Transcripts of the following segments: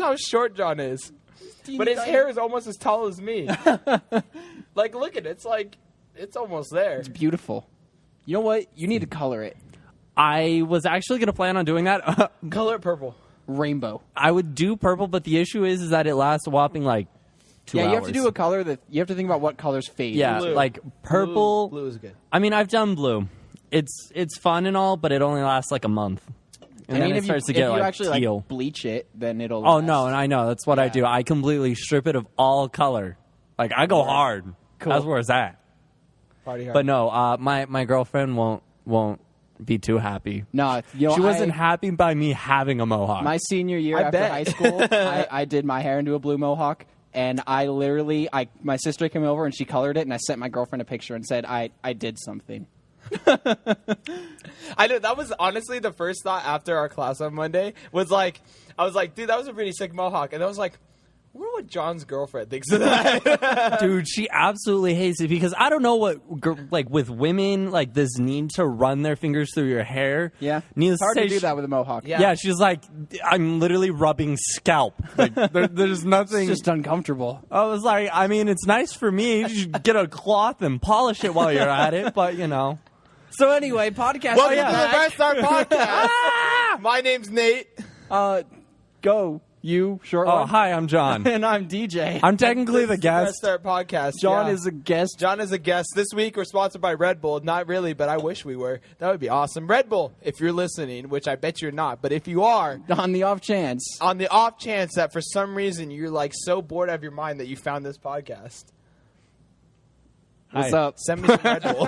how short John is. But his hair is almost as tall as me. Like, look at it. It's like, it's almost there. It's beautiful. You know what? You need to color it. I was actually going to plan on doing that. Color it purple. Rainbow. I would do purple, but the issue is that it lasts a whopping, like, 2 hours. Yeah, you have to do a color that... You have to think about what colors fade. Yeah, Blue. like purple. Blue is good. I mean, I've done blue. It's fun and all, but it only lasts like a month. And then it starts to get, if you like, actually teal. like bleach it, then it'll Oh, last. no, and I know. That's what I do. I completely strip it of all color. Like, I go hard. Cool. That's where it's at. Party hard. But no, my girlfriend won't be too happy. No, you know, She wasn't happy by me having a mohawk. My senior year I after bet. high school, I did my hair into a blue mohawk, and my sister came over and she colored it, and I sent my girlfriend a picture and said, I did something. I know, that was honestly the first thought after our class on Monday was like, I was like, dude, that was a pretty sick mohawk. And I was like, I wonder what John's girlfriend thinks of that. Dude, she absolutely hates it because I don't know what, like, with women, like, this need to run their fingers through your hair. Yeah. Needless It's hard to say, to do that with a mohawk. Yeah, she's like, I'm literally rubbing scalp. Like, there's nothing. It's just uncomfortable. I was like, I mean, it's nice for me. You should get a cloth and polish it while you're at it, but, you know. So anyway, podcast. Welcome to the Best Start Podcast. My name's Nate. Go. You, short Oh, one. hi, I'm John. And I'm DJ. I'm technically the Best guest. Start Podcast. John yeah. is a guest. John is a guest. This week we're sponsored by Red Bull. Not really, but I wish we were. That would be awesome. Red Bull, if you're listening, which I bet you're not, but if you are, On the off chance. on the off chance that for some reason you're like so bored out of your mind that you found this podcast, What's Hi. up? send me some Red Bull.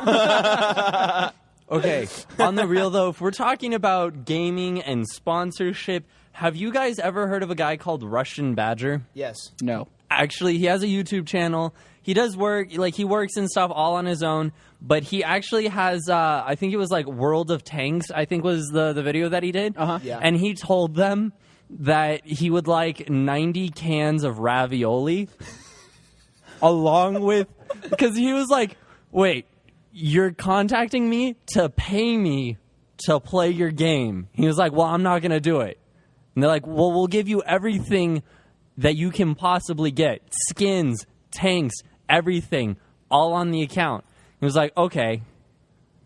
Okay, on the real though, if we're talking about gaming and sponsorship, have you guys ever heard of a guy called Russian Badger? Yes. No. Actually, he has a YouTube channel. He does work, like he works and stuff all on his own, but he actually has, I think it was like World of Tanks, I think was the video that he did. Uh-huh. Yeah. And he told them that he would like 90 cans of ravioli along with, because he was like, wait, you're contacting me to pay me to play your game. He was like, well, I'm not going to do it. And they're like, well, we'll give you everything that you can possibly get. Skins, tanks, everything, all on the account. He was like, okay.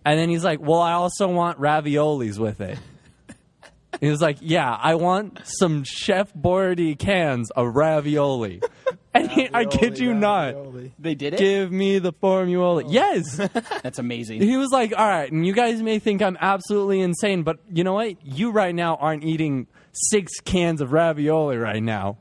And then he's like, well, I also want raviolis with it. He was like, yeah, I want some Chef Boyardee cans of ravioli. And I kid you not, They did it? give me the formula. Yes. That's amazing. He was like, all right, and you guys may think I'm absolutely insane, but you know what? You right now aren't eating 6 cans of ravioli right now.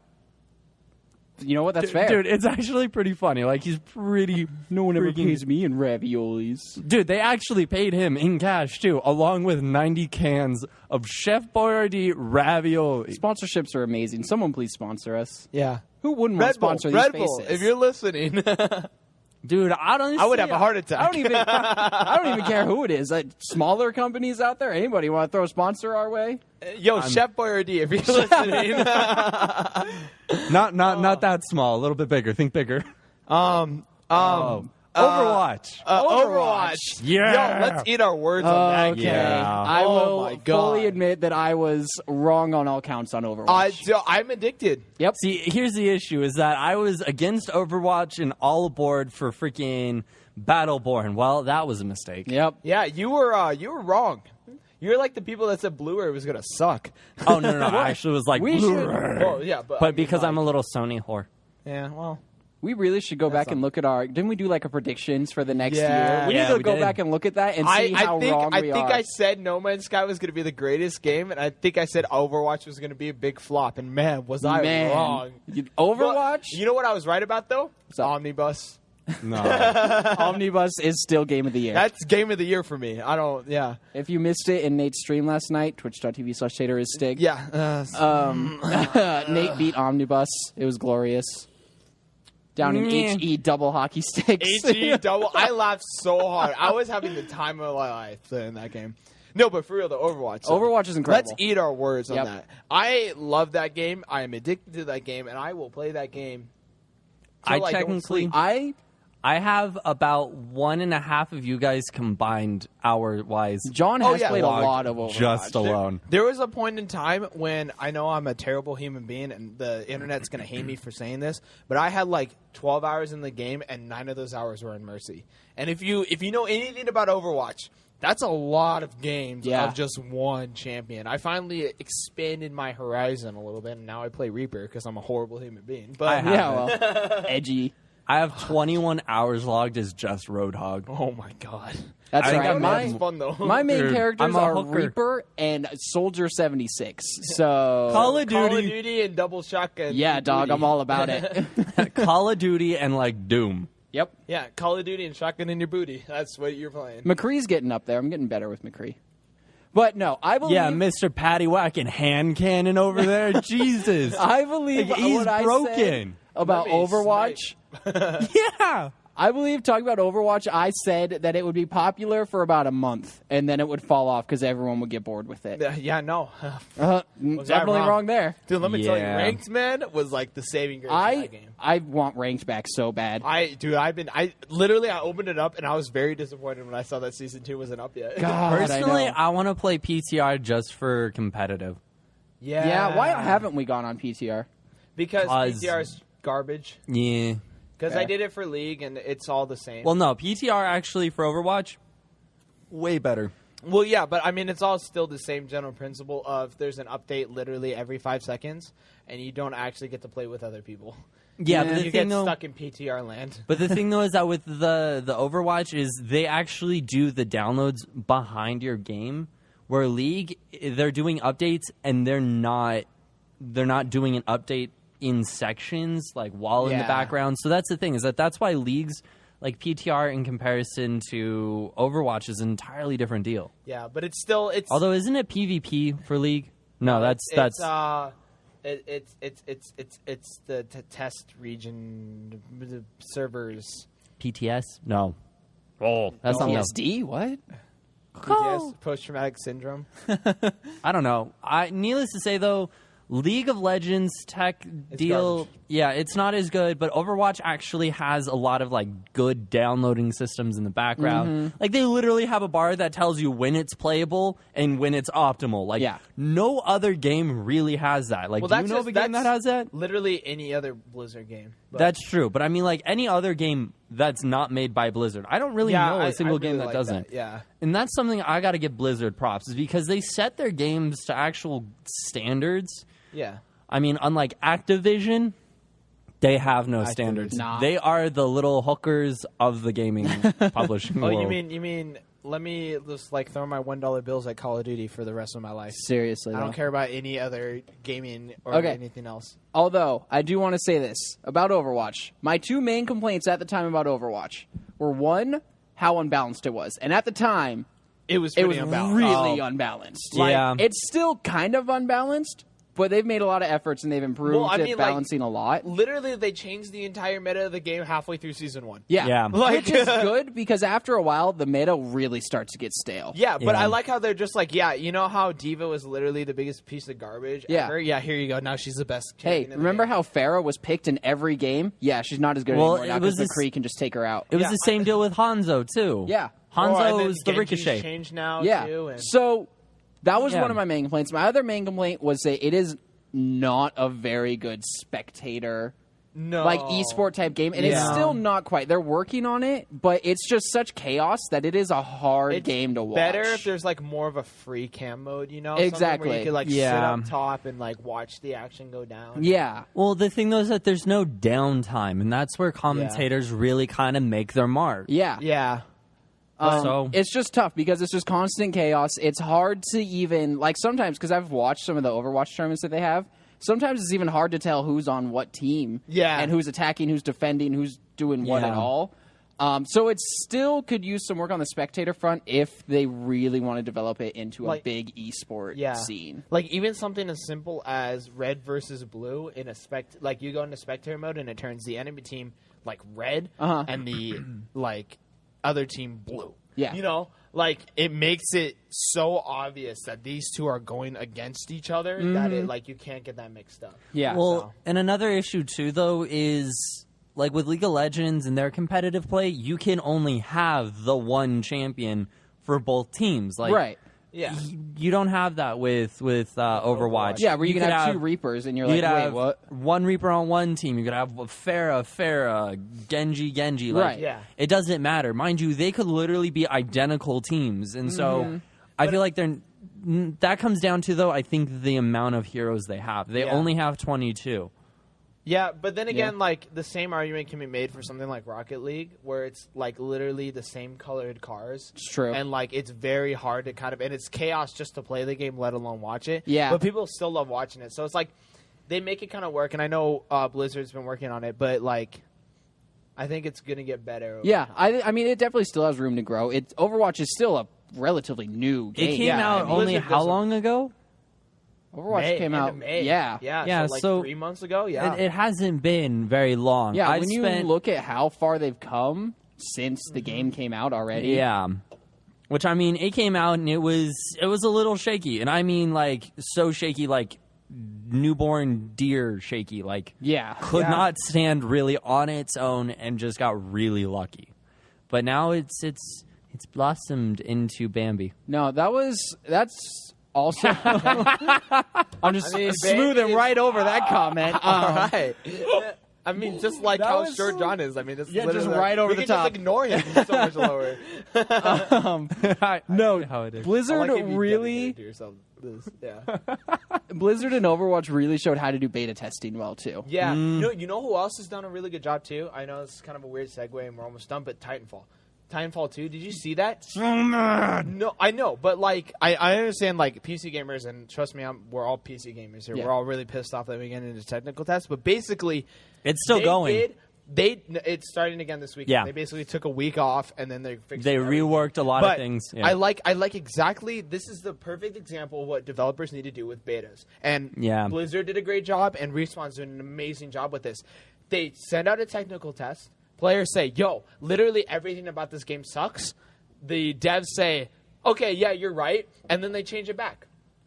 You know what? That's fair. Dude, it's actually pretty funny. Like, he's pretty... No one ever freaking- pays me in raviolis. Dude, they actually paid him in cash, too, along with 90 cans of Chef Boyardee ravioli. Sponsorships are amazing. Someone please sponsor us. Yeah. Who wouldn't want Red to Bull. sponsor these Red faces? Bull. If you're listening. Dude, I would have a heart attack. I don't even care who it is. Smaller companies out there, anybody want to throw a sponsor our way? Yo, Chef Boyardee, if you're listening. Not that small. A little bit bigger. Think bigger. Overwatch. Overwatch. Yeah. Yo, let's eat our words on that Okay. game. Yeah. I Oh will my God. fully admit that I was wrong on all counts on Overwatch. I'm addicted. Yep. See, here's the issue, is that I was against Overwatch and all aboard for freaking Battleborn. Well, that was a mistake. Yep. Yeah, you were wrong. You're like the people that said Blu-ray was gonna suck. Oh, no. I actually was like, We should- Blu-ray. Well, yeah, but But because I'm a little Sony whore. yeah, well, We really should go back and look at our... Didn't we do like a predictions for the next Yeah. year? We Yeah, need to we go did. back and look at that and see how wrong we are. I said No Man's Sky was gonna be the greatest game, and I think I said Overwatch was gonna be a big flop. And man, was I wrong. Overwatch? You know what I was right about though? up? Omnibus. No. Omnibus is still Game of the Year. That's game of the year for me. I don't. Yeah. If you missed it in Nate's stream last night, twitch.tv/TaterIsStig. Yeah. Nate beat Omnibus. It was glorious. Down in Yeah. HE double hockey sticks. HE double. I laughed so hard. I was having the time of my life playing that game. No, but for real, the Overwatch. Overwatch is incredible. Let's eat our words on Yep. that. I love that game. I am addicted to that game, and I will play that game. I till don't technically... sleep. I have about 1.5 of you guys combined hour-wise. John has yeah. played a Logged lot of Overwatch. just alone. There was a point in time when I know I'm a terrible human being and the internet's going to hate me for saying this, but I had like 12 hours in the game and 9 of those hours were in Mercy. And if you know anything about Overwatch, that's a lot of games Yeah. of just one champion. I finally expanded my horizon a little bit, and now I play Reaper because I'm a horrible human being. But I have Yeah, well, edgy. I have 21 hours logged as just Roadhog. oh my god, That's I think right. I'm that's My, fun though. my main Dude, characters I'm a are hooker. Reaper and Soldier 76. So Call of Call of Duty, Duty and double shotgun. yeah, and dog, booty. I'm all about it. Call of Duty, and like Doom. Yep. Yeah, Call of Duty and shotgun in your booty. That's what you're playing. McCree's getting up there. I'm getting better with McCree. But no, I believe Yeah, Mr. Patty Whacking hand cannon over there. Jesus, I believe Like, he's what I said broken. about Let me Overwatch. yeah. I believe talking about Overwatch, I said that it would be popular for about a month, and then it would fall off because everyone would get bored with it. Yeah, no. Definitely I wrong? wrong there. Dude, let me tell you, Yeah. ranked man was like the saving grace of that game. I want ranked back so bad. I opened it up and I was very disappointed when I saw that season 2 wasn't up yet. God, Personally, I know. I want to play PTR just for competitive. Yeah, why haven't we gone on PTR? Because Cause- PTR is garbage. Yeah. Because I Fair. did it for League and it's all the same. Well, no, PTR actually for Overwatch, way better. Well, yeah, but I mean, it's all still the same general principle of there's an update literally every 5 seconds, and you don't actually get to play with other people. Yeah, Yeah. but the You thing get though, stuck in PTR land. but the thing though is that with the Overwatch is they actually do the downloads behind your game, where League they're doing updates and they're not doing an update in sections like while in the Yeah. background. So that's the thing is that's why Leagues like PTR in comparison to Overwatch is an entirely different deal. Yeah, but it's still Although isn't it PvP for League? No, that's it's the test region the servers. PTS. No. Oh, that's not PSD? What? PTS, post traumatic syndrome. I don't know. Needless to say, though, League of Legends tech deal, garbage. yeah, it's not as good. But Overwatch actually has a lot of like good downloading systems in the background. Like they literally have a bar that tells you when it's playable and when it's optimal. Like Yeah. no other game really has that. Like, Well, do you that's know of a game that has that? Literally any other Blizzard game. But That's true. But I mean, like any other game that's not made by Blizzard, I don't really know a single game that like doesn't. Yeah. And that's something I got to give Blizzard props is because they set their games to actual standards. Yeah. I mean, unlike Activision, they have no standards. Nah. They are the little hookers of the gaming publishing Oh, world. you mean let me just like throw my $1 bills at Call of Duty for the rest of my life. Seriously, I though. don't care about any other gaming or Okay. anything else. Although, I do want to say this about Overwatch. My 2 main complaints at the time about Overwatch were, one, how unbalanced it was. And at the time, It was it was unbalanced. really Oh. unbalanced. Yeah. Like, it's still kind of unbalanced, but they've made a lot of efforts and they've improved Well, I it, mean, like, balancing a lot. Literally, they changed the entire meta of the game halfway through season 1. Yeah. Yeah. Which is good because after a while, the meta really starts to get stale. Yeah, but Yeah. I like how they're just like, yeah, you know how Diva was literally the biggest piece of garbage Yeah. ever? Yeah, here you go. Now she's the best Hey, champion in the remember game. how Farah was picked in every game? Yeah, she's not as good Well, anymore now it was because this- McCree can just take her out. it was Yeah. the same deal with Hanzo, too. Yeah. Hanzo and then is the Genji's Ricochet. changed now, Yeah. too. And So that was Yeah. one of my main complaints. My other main complaint was that it is not a very good spectator no. like esport type game, and it's Yeah. still not quite. They're working on it, but it's just such chaos that it is a hard It's game to watch. better if there's like more of a free cam mode, you know? Something Exactly. Where you could like sit Yeah. up top and like watch the action go down. Yeah. Well, the thing, though, is that there's no downtime, and that's where commentators really kind of make their mark. Yeah. Yeah. So- It's just tough because it's just constant chaos. It's hard to even like sometimes because I've watched some of the Overwatch tournaments that they have. Sometimes it's even hard to tell who's on what team, Yeah. and who's attacking, who's defending, who's doing what Yeah. at all. So it still could use some work on the spectator front if they really want to develop it into a Like- big esport Yeah. scene. Like even something as simple as red versus blue in a like you go into spectator mode and it turns the enemy team like red Uh-huh. and the like other team blue. Yeah. You know, like it makes it so obvious that these two are going against each other that it like you can't get that mixed up. Yeah. Well, So. and another issue too, though, is like with League of Legends and their competitive play, you can only have the one champion for both teams. Like, right. Yeah. You don't have that with Overwatch. Yeah, where you can could have 2 Reapers and you're you like, could wait, have what? one Reaper on one team. You could have Pharah, Genji. Like, Right. Yeah. It doesn't matter. Mind you, they could literally be identical teams. And so I feel like that comes down to, though, I think the amount of heroes they have. They only have 22. Yeah, but then again, like, the same argument can be made for something like Rocket League, where it's, like, literally the same colored cars. It's true. And, like, it's very hard to kind of... And it's chaos just to play the game, let alone watch it. Yeah. But people still love watching it. So it's like, they make it kind of work. And I know Blizzard's been working on it, but, like, I think it's going to get better. Yeah, I mean, it definitely still has room to grow. Overwatch is still a relatively new game. It came out only Blizzard how long ago? Overwatch came out. May. Yeah. Yeah, so, like, so 3 months ago, yeah. It hasn't been very long. Yeah, I've when you look at how far they've come since the game came out already. Yeah. Which, I mean, it came out and it was a little shaky. And I mean, like, so shaky, like, newborn deer shaky. Like, Yeah. could not stand really on its own and just got really lucky. But now it's blossomed into Bambi. No, that's also... I'm just I mean, smoothing Bambi is- right over that comment. All right. I mean, just like That how was short so- John is. I mean, it's Yeah, just literally- right over we the can top. just ignore him. He's so much lower. No, how it is. I Blizzard like if you really... dedicated to yourself this. Yeah. Blizzard and Overwatch really showed how to do beta testing well, too. Yeah. You know who else has done a really good job too? I know it's kind of a weird segue and we're almost done, but Titanfall 2, did you see that? So mad. No, I know, but like I understand like PC gamers, and trust me, we're all PC gamers here. Yeah. We're all really pissed off that we get into technical tests, but basically It's still going. It's starting again this week. Yeah. They basically took a week off and then they fixed They everything. reworked a lot But of things. Yeah. I like exactly. This is the perfect example of what developers need to do with betas. And Yeah. Blizzard did a great job, and Respawn's doing an amazing job with this. They send out a technical test. Players say, "Yo, literally everything about this game sucks." The devs say, "Okay, yeah, you're right," and then they change it back.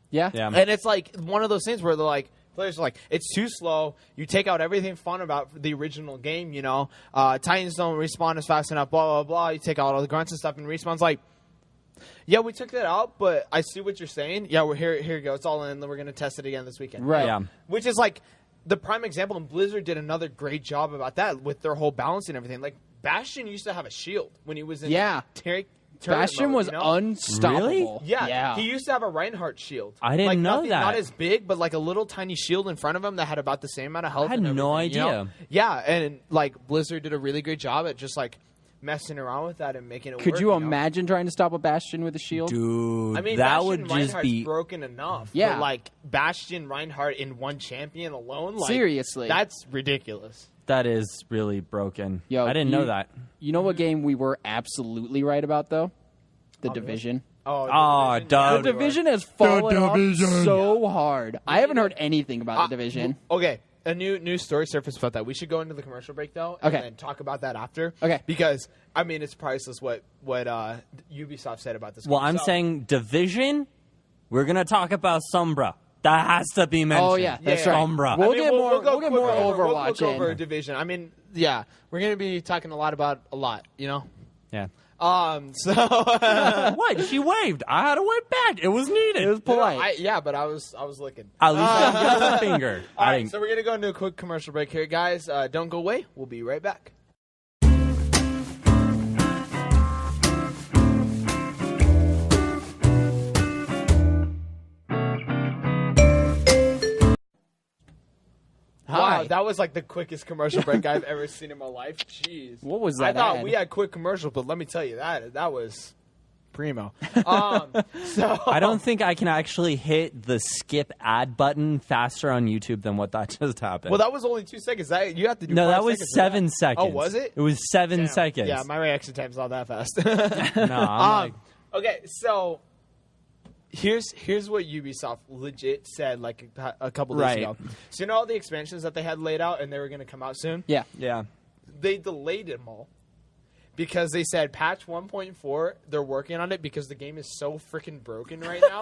Yeah? Yeah. And it's like one of those things where they're like, players are like, it's too slow. You take out everything fun about the original game, you know. Titans don't respawn as fast enough, blah, blah, blah. You take out all the grunts and stuff, and Respawn's like, yeah, we took that out, but I see what you're saying. Yeah, we're here you go. It's all in. We're going to test it again this weekend. Right. Yeah. Which is like the prime example, and Blizzard did another great job about that with their whole balance and everything. Like, Bastion used to have a shield when he was in tournament Bastion mode, was you know? unstoppable. Really? Yeah, he used to have a Reinhardt shield. I didn't like, know nothing, that. Not as big, but like a little tiny shield in front of him that had about the same amount of health. I had and no everything, you know? idea. Yeah, and like Blizzard did a really great job at just like messing around with that and making it work. Could you know? imagine trying to stop a Bastion with a shield? Dude, I mean, that Bastion would just Reinhardt's be broken enough. Yeah. But like Bastion Reinhardt in one champion alone, like Seriously. that's ridiculous. that is really broken. Yo, I didn't know that. You know what game we were absolutely right about, though? The Division. Oh, Oh, duh. The Division has fallen off so hard. I haven't heard anything about the Division. Okay, a new story surfaced about that. We should go into the commercial break though, and Okay. then talk about that after. Okay. Because I mean, it's priceless what Ubisoft said about this. Well, game. I'm So- saying Division, we're going to talk about Sombra. That has to be mentioned. Oh, yeah, that's Yeah. right. Sombra. We'll I mean, get more- go we'll get quick more over- we'll Overwatch go over in. Division. I mean, yeah, we're gonna be talking a lot, you know. Yeah. So What? She waved. I had to wave back. It was needed. It was polite. but I was looking. At least I didn't give her a finger. All I right, didn't. so we're gonna go into a quick commercial break here, guys. Don't go away. We'll be right back. Wow, Hi. that was like the quickest commercial break I've ever seen in my life. Jeez. What was I that thought ad? we had quick commercials, but let me tell you that was primo. So I don't think I can actually hit the skip ad button faster on YouTube than what that just happened. Well, that was only 2 seconds. You have to do. no, 5 that was seconds for 7 that. seconds. Oh, was it? It was 7 Damn. seconds. Yeah, my reaction time's not that fast. No, I'm like, Okay, so here's what Ubisoft legit said like a couple days Right. ago. So you know all the expansions that they had laid out and they were going to come out soon? Yeah. yeah. They delayed them all because they said patch 1.4, they're working on it because the game is so freaking broken right now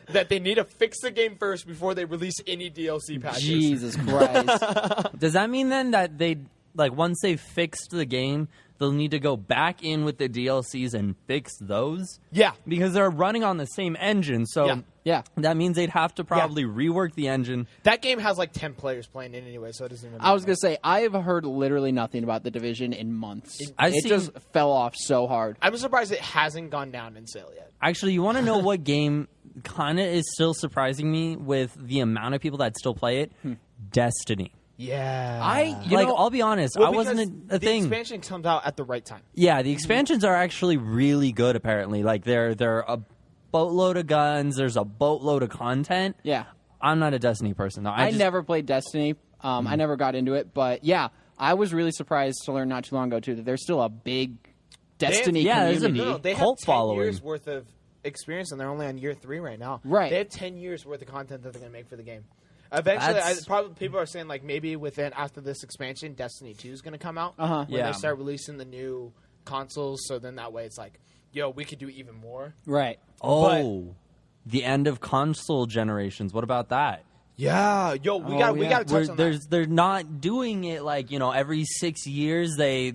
that they need to fix the game first before they release any DLC patches. Jesus Christ. Does that mean then that like once they've fixed the game, they'll need to go back in with the DLCs and fix those. Yeah. Because they're running on the same engine, so Yeah. that means they'd have to probably rework the engine. That game has like 10 players playing it anyway, so it doesn't even I was going to say, I have heard literally nothing about The Division in months. It just fell off so hard. I'm surprised it hasn't gone down in sale yet. Actually, you want to know what game kind of is still surprising me with the amount of people that still play it? Destiny. Yeah. I'll be honest, I wasn't a thing. The expansion comes out at the right time. Yeah, the expansions are actually really good, apparently. Like, they're a boatload of guns, there's a boatload of content. Yeah. I'm not a Destiny person, though. I never played Destiny. I never got into it. But, yeah, I was really surprised to learn not too long ago, too, that there's still a big Destiny community. They cult have 10 following. years worth of experience, and they're only on year 3 right now. Right. They have 10 years worth of content that they're going to make for the game. Eventually, probably people are saying, like, maybe after this expansion, Destiny 2 is going to come out. When they start releasing the new consoles, so then that way it's like, yo, we could do even more. Right. Oh, the end of console generations. What about that? Yeah, yo, we got to touch on that. They're not doing it like, every 6 years they've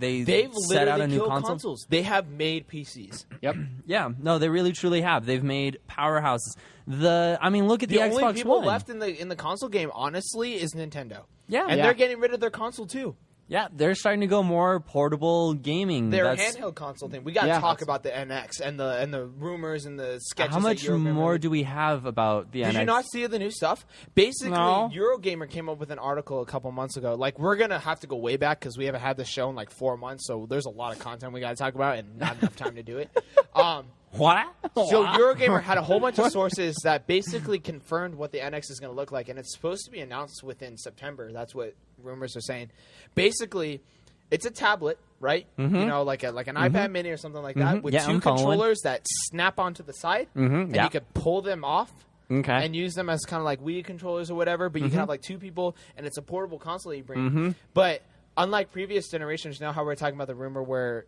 set out a new console. Consoles. They have made PCs. Yep. Yeah, no, they really truly have. They've made powerhouses. Look at the Xbox One. The only people left in the console game, honestly, is Nintendo. Yeah, and they're getting rid of their console too. Yeah, they're starting to go more portable gaming. Their handheld console thing. We got to talk about the NX and the rumors and the sketches. How much more do we have about the NX? Did you not see the new stuff? Basically, Eurogamer came up with an article a couple months ago. Like, we're going to have to go way back because we haven't had this show in like 4 months, so there's a lot of content we got to talk about and not enough time to do it. What? So Eurogamer had a whole bunch of sources that basically confirmed what the NX is going to look like, and it's supposed to be announced within September. That's what rumors are saying. Basically, it's a tablet, right? Mm-hmm. You know, like an iPad Mini or something like that, with 2 controllers that snap onto the side, and you could pull them off. Okay. And use them as kind of like Wii controllers or whatever, but you can have like 2 people, and it's a portable console that you bring. But unlike previous generations, you know how we're talking about the rumor where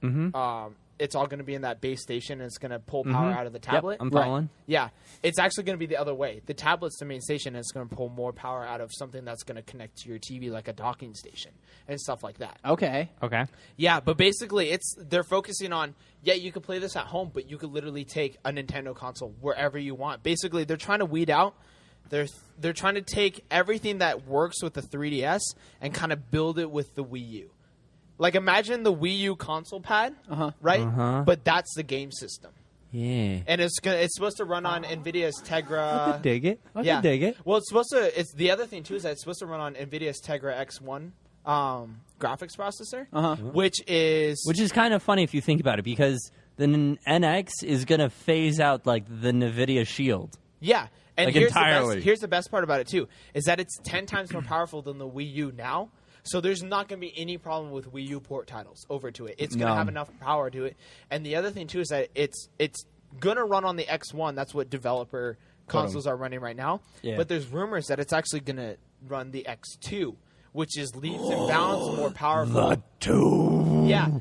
it's all going to be in that base station and it's going to pull power out of the tablet? Yep, I'm following. Yeah. It's actually going to be the other way. The tablet's the main station, and it's going to pull more power out of something that's going to connect to your TV, like a docking station and stuff like that. Okay. Yeah, but basically they're focusing on, you could play this at home, but you could literally take a Nintendo console wherever you want. Basically, they're trying to weed out. They're trying to take everything that works with the 3DS and kind of build it with the Wii U. Like, imagine the Wii U console pad, right? But that's the game system. Yeah. And it's supposed to run on NVIDIA's Tegra. I could dig it. I could dig it. Well, it's the other thing too is that it's supposed to run on NVIDIA's Tegra X1 graphics processor, which is kind of funny if you think about it, because the NX is going to phase out like the NVIDIA Shield. Yeah. And like, here's entirely. Here's the best part about it too, is that it's 10 times more powerful than the Wii U now. So there's not going to be any problem with Wii U port titles over to it. It's going to have enough power to it. And the other thing too is that it's going to run on the X1. That's what developer consoles are running right now. Yeah. But there's rumors that it's actually going to run the X2, which is leaps and bounds more powerful. The 2. Yeah.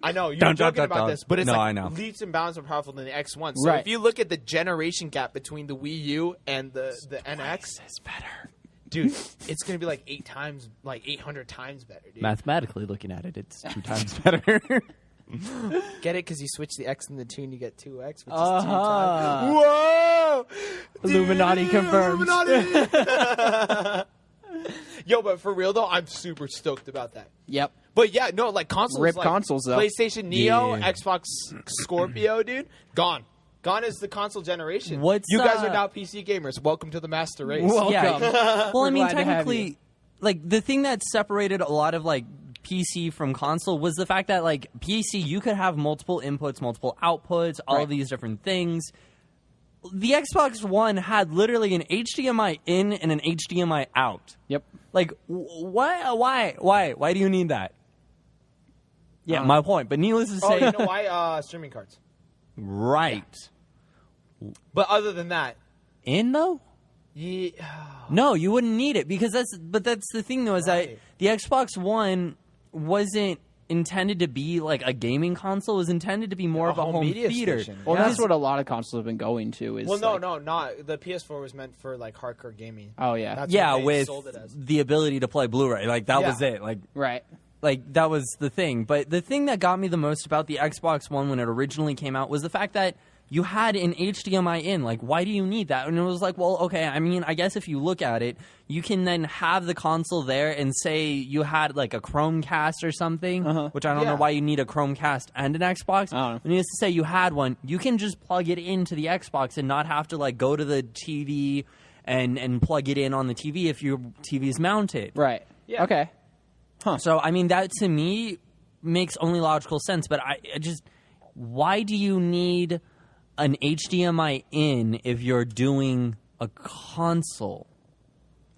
I know, you're joking about this, but it's I know. leaps and bounds more powerful than the X1. So if you look at the generation gap between the Wii U and the NX, it's better. Dude, it's going to be like 800 times better, dude. Mathematically looking at it, it's 2 times better. Get it? Because you switch the X and the 2 and you get 2X, which is 2 times. Whoa! Illuminati confirmed. Illuminati! Yo, but for real, though, I'm super stoked about that. Yep. But yeah, no, like consoles. Rip like consoles, though. PlayStation Neo, Xbox Scorpio, dude, gone. Gone is the console generation. You guys are now PC gamers. Welcome to the master race. Welcome. Yeah. Well, I mean, technically, like, the thing that separated a lot of, like, PC from console was the fact that, like, PC, you could have multiple inputs, multiple outputs, all of these different things. The Xbox One had literally an HDMI in and an HDMI out. Yep. Like, why do you need that? Yeah, my point. But needless to say... you know why? Streaming cards. Right. Yeah. But other than that... In, though? Yeah. No, you wouldn't need it, because that's the thing, though, is that the Xbox One wasn't intended to be like a gaming console. It was intended to be more of a home theater. Well, that's what a lot of consoles have been going to. Is not the PS4 was meant for like hardcore gaming. Oh yeah, That's yeah, what they with sold it as. the ability to play Blu-ray, like that was it. Like right. like that was the thing. But the thing that got me the most about the Xbox One when it originally came out was the fact that you had an HDMI in. Like, why do you need that? And it was like, well, okay, I mean, I guess if you look at it, you can then have the console there and say you had like a Chromecast or something, which I don't know why you need a Chromecast and an Xbox. I don't know. When you say you had one, you can just plug it into the Xbox and not have to like go to the TV and plug it in on the TV if your TV's mounted. Right. Yeah. Okay. So, I mean, that to me makes only logical sense, but I just, why do you need an HDMI in if you're doing a console?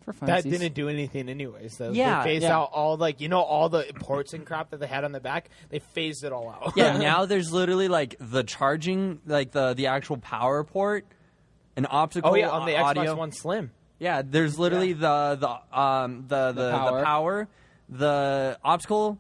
For That funsies. didn't do anything anyways, though. Yeah, They phased yeah. out all, like, all the ports and crap that they had on the back. They phased it all out. Yeah, now there's literally like the charging, like the actual power port, an optical Oh, yeah, on the audio. Xbox One Slim. Yeah, there's literally the power, the optical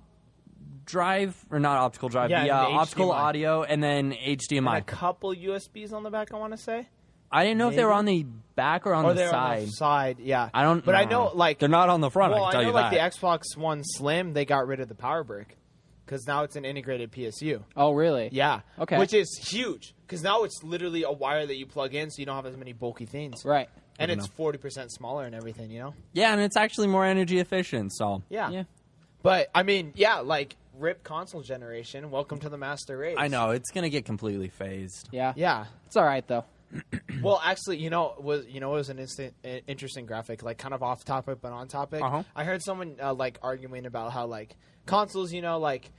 drive, or not optical drive, Yeah, the and the optical HDMI. audio, and then And HDMI. a couple USBs on the back, I want to say. I didn't know if they were maybe. on the back or on Or the they're side. on the side, yeah. I don't. But I know, like... they're not on the front. Well, I can tell I know, you like, that. the Xbox One Slim, they got rid of the power brick. Because now it's an integrated PSU. Oh, really? Yeah. Okay. Which is huge. Because now it's literally a wire that you plug in, so you don't have as many bulky things. Right. And it's 40% smaller and everything, Yeah, and it's actually more energy efficient. So Yeah. Yeah. But, I mean, yeah, like, RIP console generation. Welcome to the Master Race. I know it's gonna get completely phased. Yeah. Yeah. It's all right though. Well, actually, it was an interesting graphic, like kind of off topic but on topic. Uh-huh. I heard someone like arguing about how like consoles, like,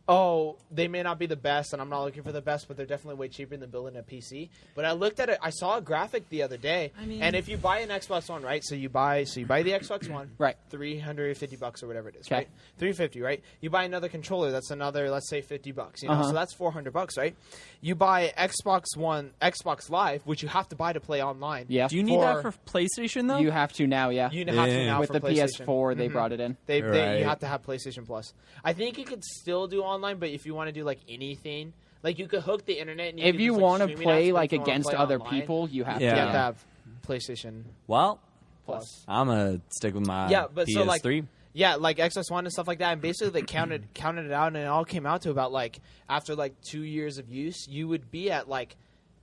oh, they may not be the best, and I'm not looking for the best, but they're definitely way cheaper than building a PC. But I looked at it, I saw a graphic the other day, and if you buy an Xbox One, right? So you buy the Xbox One, Right. $350 or whatever it is, Okay. right? $350, right? You buy another controller, that's another, let's say, $50, so that's $400, right? You buy Xbox Live, which you have to buy to play online. Yeah. Do you need that for PlayStation though? You have to now, yeah. You have to now With for the PlayStation. PS4, they brought it in. Right. You have to have PlayStation Plus. I think you could still do online, but if you want to do like anything, like you could hook the internet. And If you want to play like against other people, you have you Yeah. have to have PlayStation Well, Plus. I'm gonna stick with my Yeah, but PS3. so like yeah, like Xbox One and stuff like that, and basically they counted it out, and it all came out to about like after like 2 years of use, you would be at like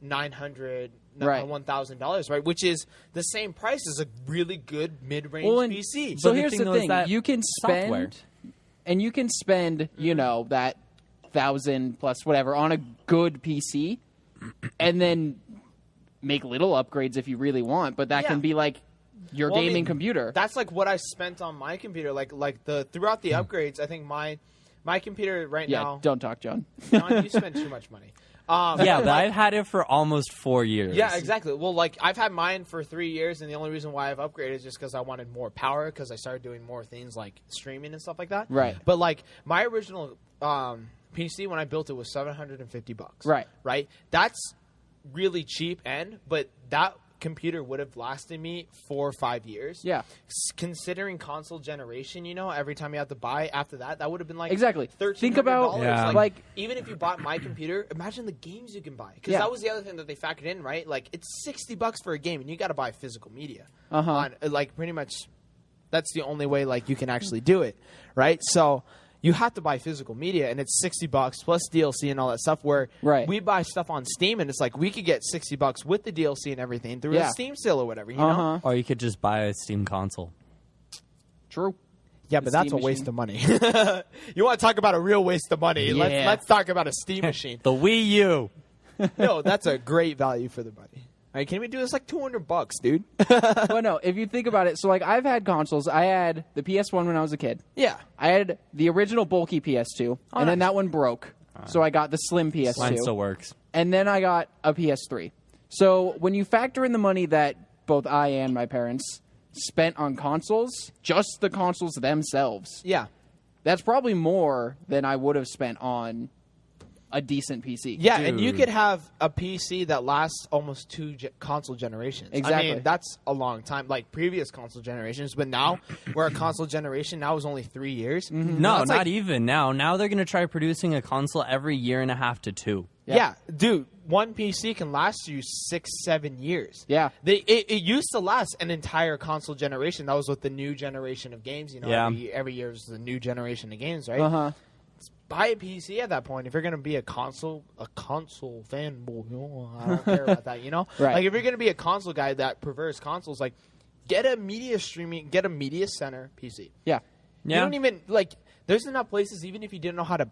$900, Right. $1,000, right? Which is the same price as a really good mid-range Well, and- PC. So But the here's thing, the though, is thing: that you can software. spend, that 1,000 plus whatever on a good PC, and then make little upgrades if you really want. But that Yeah. can be like your Well, I gaming mean, computer. That's like what I spent on my computer. Like throughout the upgrades, I think my computer right Yeah, now. don't talk, John. John, you spend too much money. Yeah, but I've had it for almost 4 years. Yeah, exactly. Well, like I've had mine for 3 years, and the only reason why I've upgraded is just because I wanted more power because I started doing more things like streaming and stuff like that. Right. But like my original PC when I built it was $750. Right. Right. That's really cheap, but that computer would have lasted me 4 or 5 years. Yeah. Considering console generation, every time you have to buy after that would have been like Exactly. $1,300. Think about, Yeah. like even if you bought my computer, imagine the games you can buy. Because Yeah. that was the other thing that they factored in, right? Like it's $60 for a game, and you got to buy physical media. Uh-huh. Like pretty much, that's the only way like you can actually do it, right? So you have to buy physical media, and it's $60 plus DLC and all that stuff. Where Right. we buy stuff on Steam, and it's like we could get $60 with the DLC and everything through Yeah. a Steam sale or whatever. You know? Uh-huh. Or you could just buy a Steam console. True. Yeah, The but that's a Steam waste machine. of money. You want to talk about a real waste of money? Yeah. Let's talk about a Steam machine. The Wii U. No, that's a great value for the money. All right, can we do this like $200, dude? Well, no, if you think about it, so like I've had consoles. I had the PS1 when I was a kid. Yeah. I had the original bulky PS2, and then nice. that one broke. So I got the slim PS2. Mine still works. And then I got a PS3. So when you factor in the money that both I and my parents spent on consoles, just the consoles themselves, Yeah. that's probably more than I would have spent on a decent PC. Yeah, and you Dude. could have a PC that lasts almost 2 console generations. Exactly. I mean, that's a long time, like previous console generations. But now, where a console generation now is only 3 years. No, That's not like- even now. Now they're going to try producing a console every year and a half to 2. Yeah, dude. one PC can last you 6-7 years. Yeah. It used to last an entire console generation. That was with the new generation of games. You know, Yeah. every year is the new generation of games, right? Uh-huh. Buy a PC at that point if you're going to be a console fanboy. I don't care about that, you know? Right. Like, if you're going to be a console guy that prefers consoles, like, get a media center PC. Yeah. You don't even, like, there's enough places, even if you didn't know how to,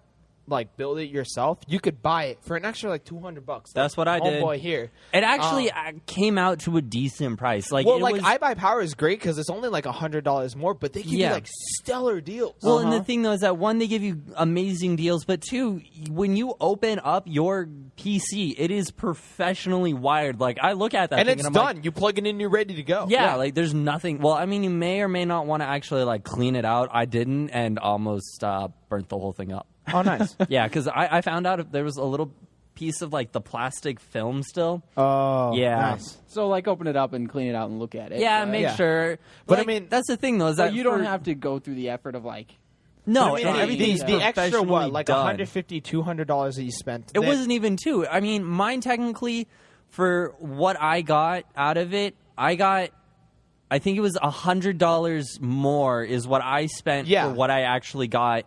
like, build it yourself, you could buy it for an extra, like, $200. That's what I did. Homeboy here. It actually came out to a decent price. Like, Well, it like, was, iBuyPower is great because it's only, like, $100 more, but they give you, Yeah. like, stellar deals. Well, and the thing though is that one, they give you amazing deals, but two, when you open up your PC, it is professionally wired. Like, I look at that and thing it's and I'm done. You plug it in, you're ready to go. yeah, like there's nothing. Well, I mean, you may or may not want to actually like clean it out. I didn't, and almost burnt the whole thing up. Oh, nice. Yeah, because I found out there was a little piece of like the plastic film still. Oh, Yeah. nice. So, like, open it up and clean it out and look at it. Yeah, but- make yeah. sure. But, I Like, mean- that's the thing though is But that you don't for- have to go through the effort of, like... No, But I and mean, everything's the extra what, professionally like done. $150, $200 that you spent. It wasn't even two. I mean, mine technically, for what I got out of it, I think it was $100 more is what I spent Yeah. for what I actually got,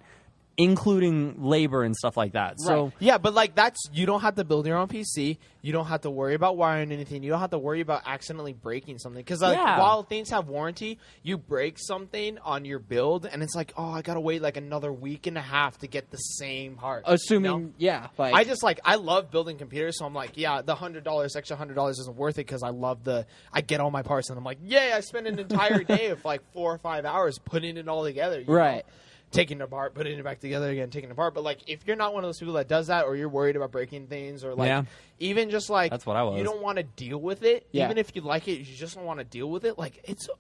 including labor and stuff like that. So Right. Yeah, but like you don't have to build your own PC. You don't have to worry about wiring anything. You don't have to worry about accidentally breaking something. Because like, Yeah. while things have warranty, you break something on your build, and it's like, oh, I gotta wait like another week and a half to get the same part. Assuming, you know? yeah. Like, I love building computers, so I'm like, yeah, the extra $100 isn't worth it because I get all my parts, and I'm like, yay, I spent an entire day of like 4 or 5 hours putting it all together. You Right. know? Taking it apart, putting it back together again, taking it apart. But like, if you're not one of those people that does that, or you're worried about breaking things, or like, Yeah. even just like, That's what I was. you don't want to deal with it. Yeah. Even if you like it, you just don't want to deal with it. Like, it's an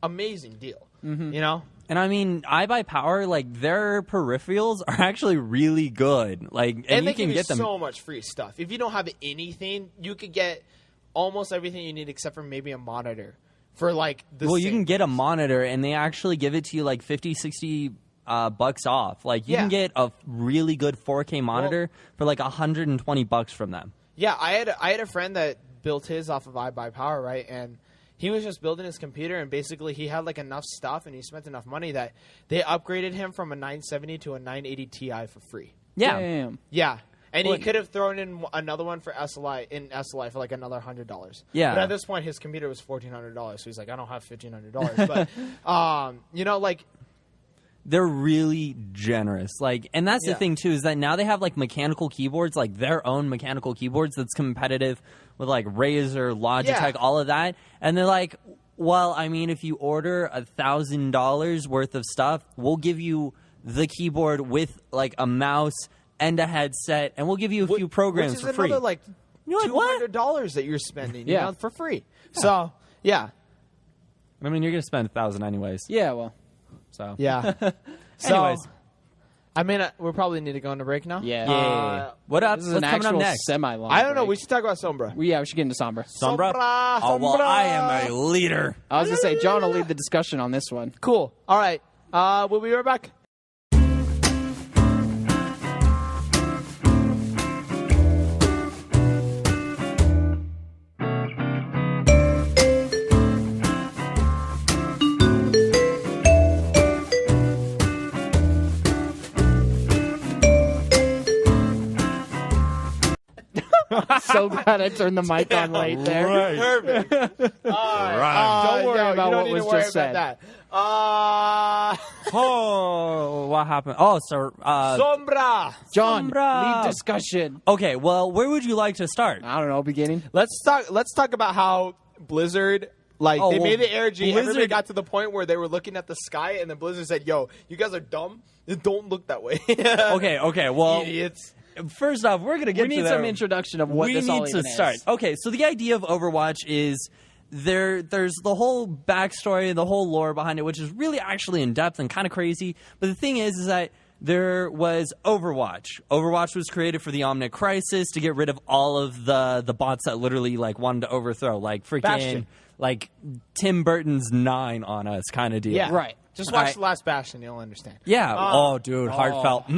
amazing deal. You know? And I mean, iBuyPower, like their peripherals are actually really good. Like, and And you they can give get you them. so much free stuff. If you don't have anything, you could get almost everything you need except for maybe a monitor for like the Well, you same can get a price. monitor, and they actually give it to you like 50, 60 bucks off. Like, you can Yeah. get a really good 4K monitor for like $120 from them. Yeah, I had a friend that built his off of iBuyPower, right? And he was just building his computer, and basically he had like enough stuff, and he spent enough money that they upgraded him from a 970 to a 980 Ti for free. Yeah. damn. Yeah. And Well, he could have thrown in another one for SLI for like another $100. Yeah. But at this point, his computer was $1,400, so he's like, I don't have $1,500. But you know, like, They're really generous. Like, and that's the Yeah. thing too, is that now they have like mechanical keyboards, like their own mechanical keyboards that's competitive with like Razer, Logitech, Yeah. all of that. And they're like, well, I mean, if you order $1,000 worth of stuff, we'll give you the keyboard with like a mouse and a headset, and we'll give you a few programs which is for free. another like You're like, what? $200 that you're spending, Yeah. you know, for free. So yeah, I mean, you're gonna spend $1,000 anyways. Yeah, well. So yeah. So, Anyways. I mean, we probably need to go on a break now. Yeah. yeah. What up? This is What's an coming up actual next? semi-long I don't know. break. We should talk about Sombra. Yeah, we should get into Sombra. Sombra? Sombra, Oh well, Sombra. I am a leader. I was going to say, John will lead the discussion on this one. Cool. All right. We'll be right back. So glad I turned the mic on late there. Perfect. Don't worry about what was just said. That. Oh, what happened? Oh, so Sombra. John, Sombra. lead discussion. okay. Well, where would you like to start? I don't know, beginning. Let's talk about how Blizzard, like, Oh, they well, made the ARG. Everybody Blizzard- got to the point where they were looking at the sky, and then Blizzard said, "Yo, you guys are dumb. Don't look that way." Okay. Well, Idiots. first off, we're gonna get We to need that. some introduction of what we this need all to even start. is. Okay, so the idea of Overwatch is there's the whole backstory, the whole lore behind it, which is really actually in depth and kind of crazy. But the thing is that there was Overwatch. Overwatch was created for the Omnic Crisis to get rid of all of the bots that literally like wanted to overthrow, like freaking Bastion. like Tim Burton's 9 on us kind of deal. Yeah. Right. Just watch Alright. The Last Bastion. You'll understand. Yeah. oh, dude, heartfelt.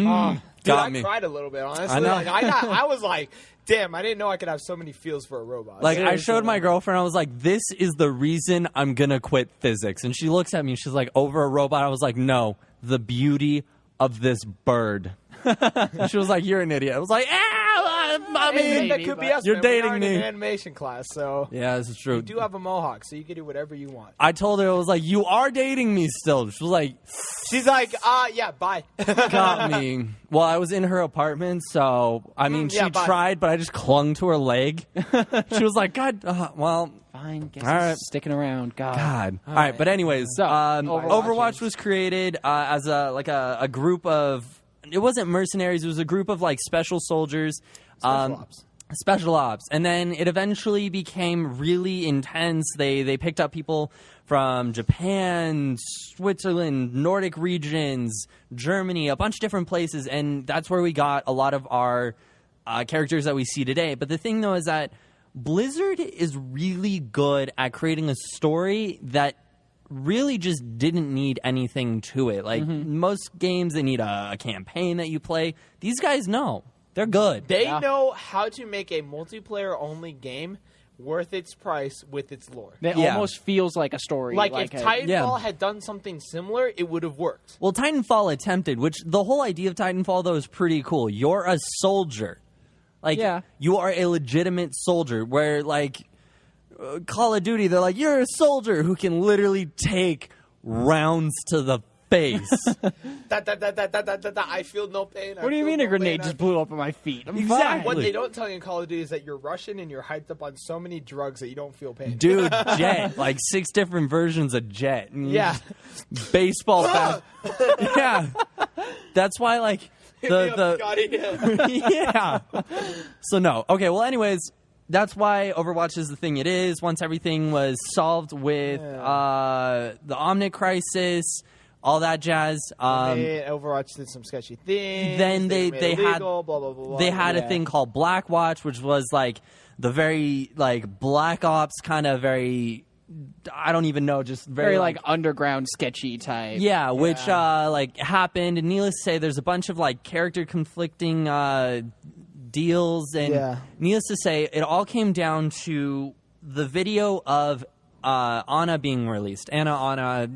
got I me. cried a little bit, honestly. I know. Like, I was like, damn, I didn't know I could have so many feels for a robot. Like, I Seriously. showed my girlfriend, I was like, this is the reason I'm going to quit physics. And she looks at me and she's like, over a robot? I was like, no, the beauty of this bird. And she was like, you're an idiot. I was like, I mean, that could be us. you're man. dating we are me. in an animation class, so yeah, this is true. you do have a mohawk, so you can do whatever you want. I told her, I was like, you are dating me still. She was like, She's like, yeah, bye. got me. Well, I was in her apartment, so, I mean, yeah, she bye. tried, but I just clung to her leg. She was like, God, well, Fine, guess All he's right. sticking around. God. All right, but anyways, So, Overwatch was created as a group of. It wasn't mercenaries. It was a group of like special soldiers, special ops, and then it eventually became really intense. They picked up people from Japan, Switzerland, Nordic regions, Germany, a bunch of different places, and that's where we got a lot of our characters that we see today. But the thing though is that Blizzard is really good at creating a story that really just didn't need anything to it. Like most games, they need a campaign that you play. These guys know. They're good. They know how to make a multiplayer-only game worth its price with its lore. It Yeah. almost feels like a story. Like if a- Titanfall had done something similar, it would have worked. Well, Titanfall attempted, which the whole idea of Titanfall, though, is pretty cool. You're a soldier. Like, Yeah. you are a legitimate soldier, where, like, Call of Duty, they're like, you're a soldier who can literally take rounds to the face. I feel no pain. What do you mean a grenade just blew up at my feet? I'm Exactly. What they don't tell you in Call of Duty is that you're Russian and you're hyped up on so many drugs that you don't feel pain. Dude, Jet. Like, 6 different versions of Jet. And Yeah. Baseball bat. Yeah. That's why, like, yeah. So no. Okay. Well, anyways, that's why Overwatch is the thing it is. Once everything was solved with the Omnic crisis, all that jazz. Overwatch did some sketchy things. Then they they made it had illegal, blah blah blah. they had a thing called Blackwatch, which was like the very like Black Ops kind of very. I don't even know, just very like underground sketchy type. Yeah, which like happened, and needless to say, there's a bunch of like character conflicting deals, and needless to say, it all came down to the video of Ana being released. Ana,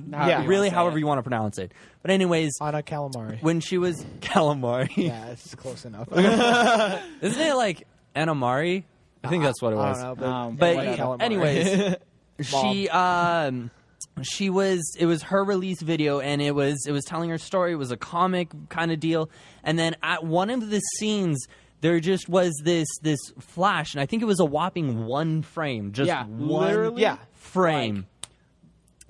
really, however you want to pronounce it. But anyways, Ana Calamari. when she was Calamari, Yeah, it's close enough. isn't it like Anamari? I think that's what it was. I don't know, But Calamari. anyways, she was it was her release video, and it was telling her story. It was a comic kind of deal, and then at one of the scenes there just was this flash, and I think it was a whopping 1 frame, just one frame.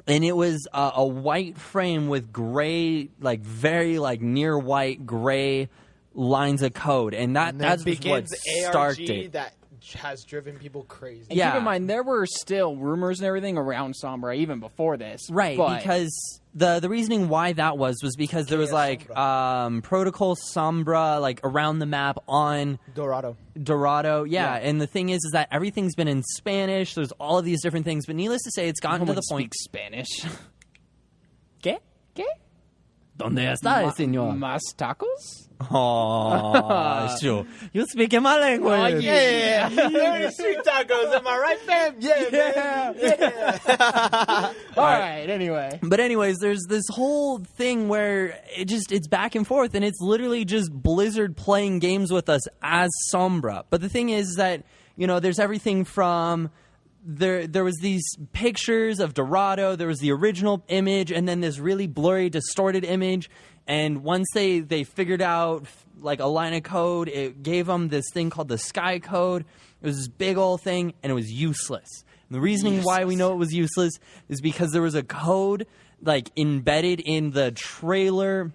And it was a white frame with gray, like very like near white gray lines of code, and that's what begins started ARG it. that has driven people crazy. And keep in mind, there were still rumors and everything around Sombra even before this. Right, but because the reasoning why that was because there was like Protocol Sombra like around the map on Dorado. yeah. And the thing is that everything's been in Spanish. There's all of these different things, but needless to say, it's gotten to the point. speaks Spanish. ¿Qué? ¿Qué? ¿Dónde está, señor? Más tacos? Oh, sure. You speak in my language. Yeah. Street tacos, am I right, fam? Yeah, man. Yeah. All right, anyway. But anyways, there's this whole thing where it's back and forth, and it's literally just Blizzard playing games with us as Sombra. But the thing is that, you know, there's everything from there was these pictures of Dorado, there was the original image, and then this really blurry, distorted image. And once they figured out like a line of code, it gave them this thing called the Sky Code. It was this big old thing, and it was useless. And the reasoning why we know it was useless is because there was a code like embedded in the trailer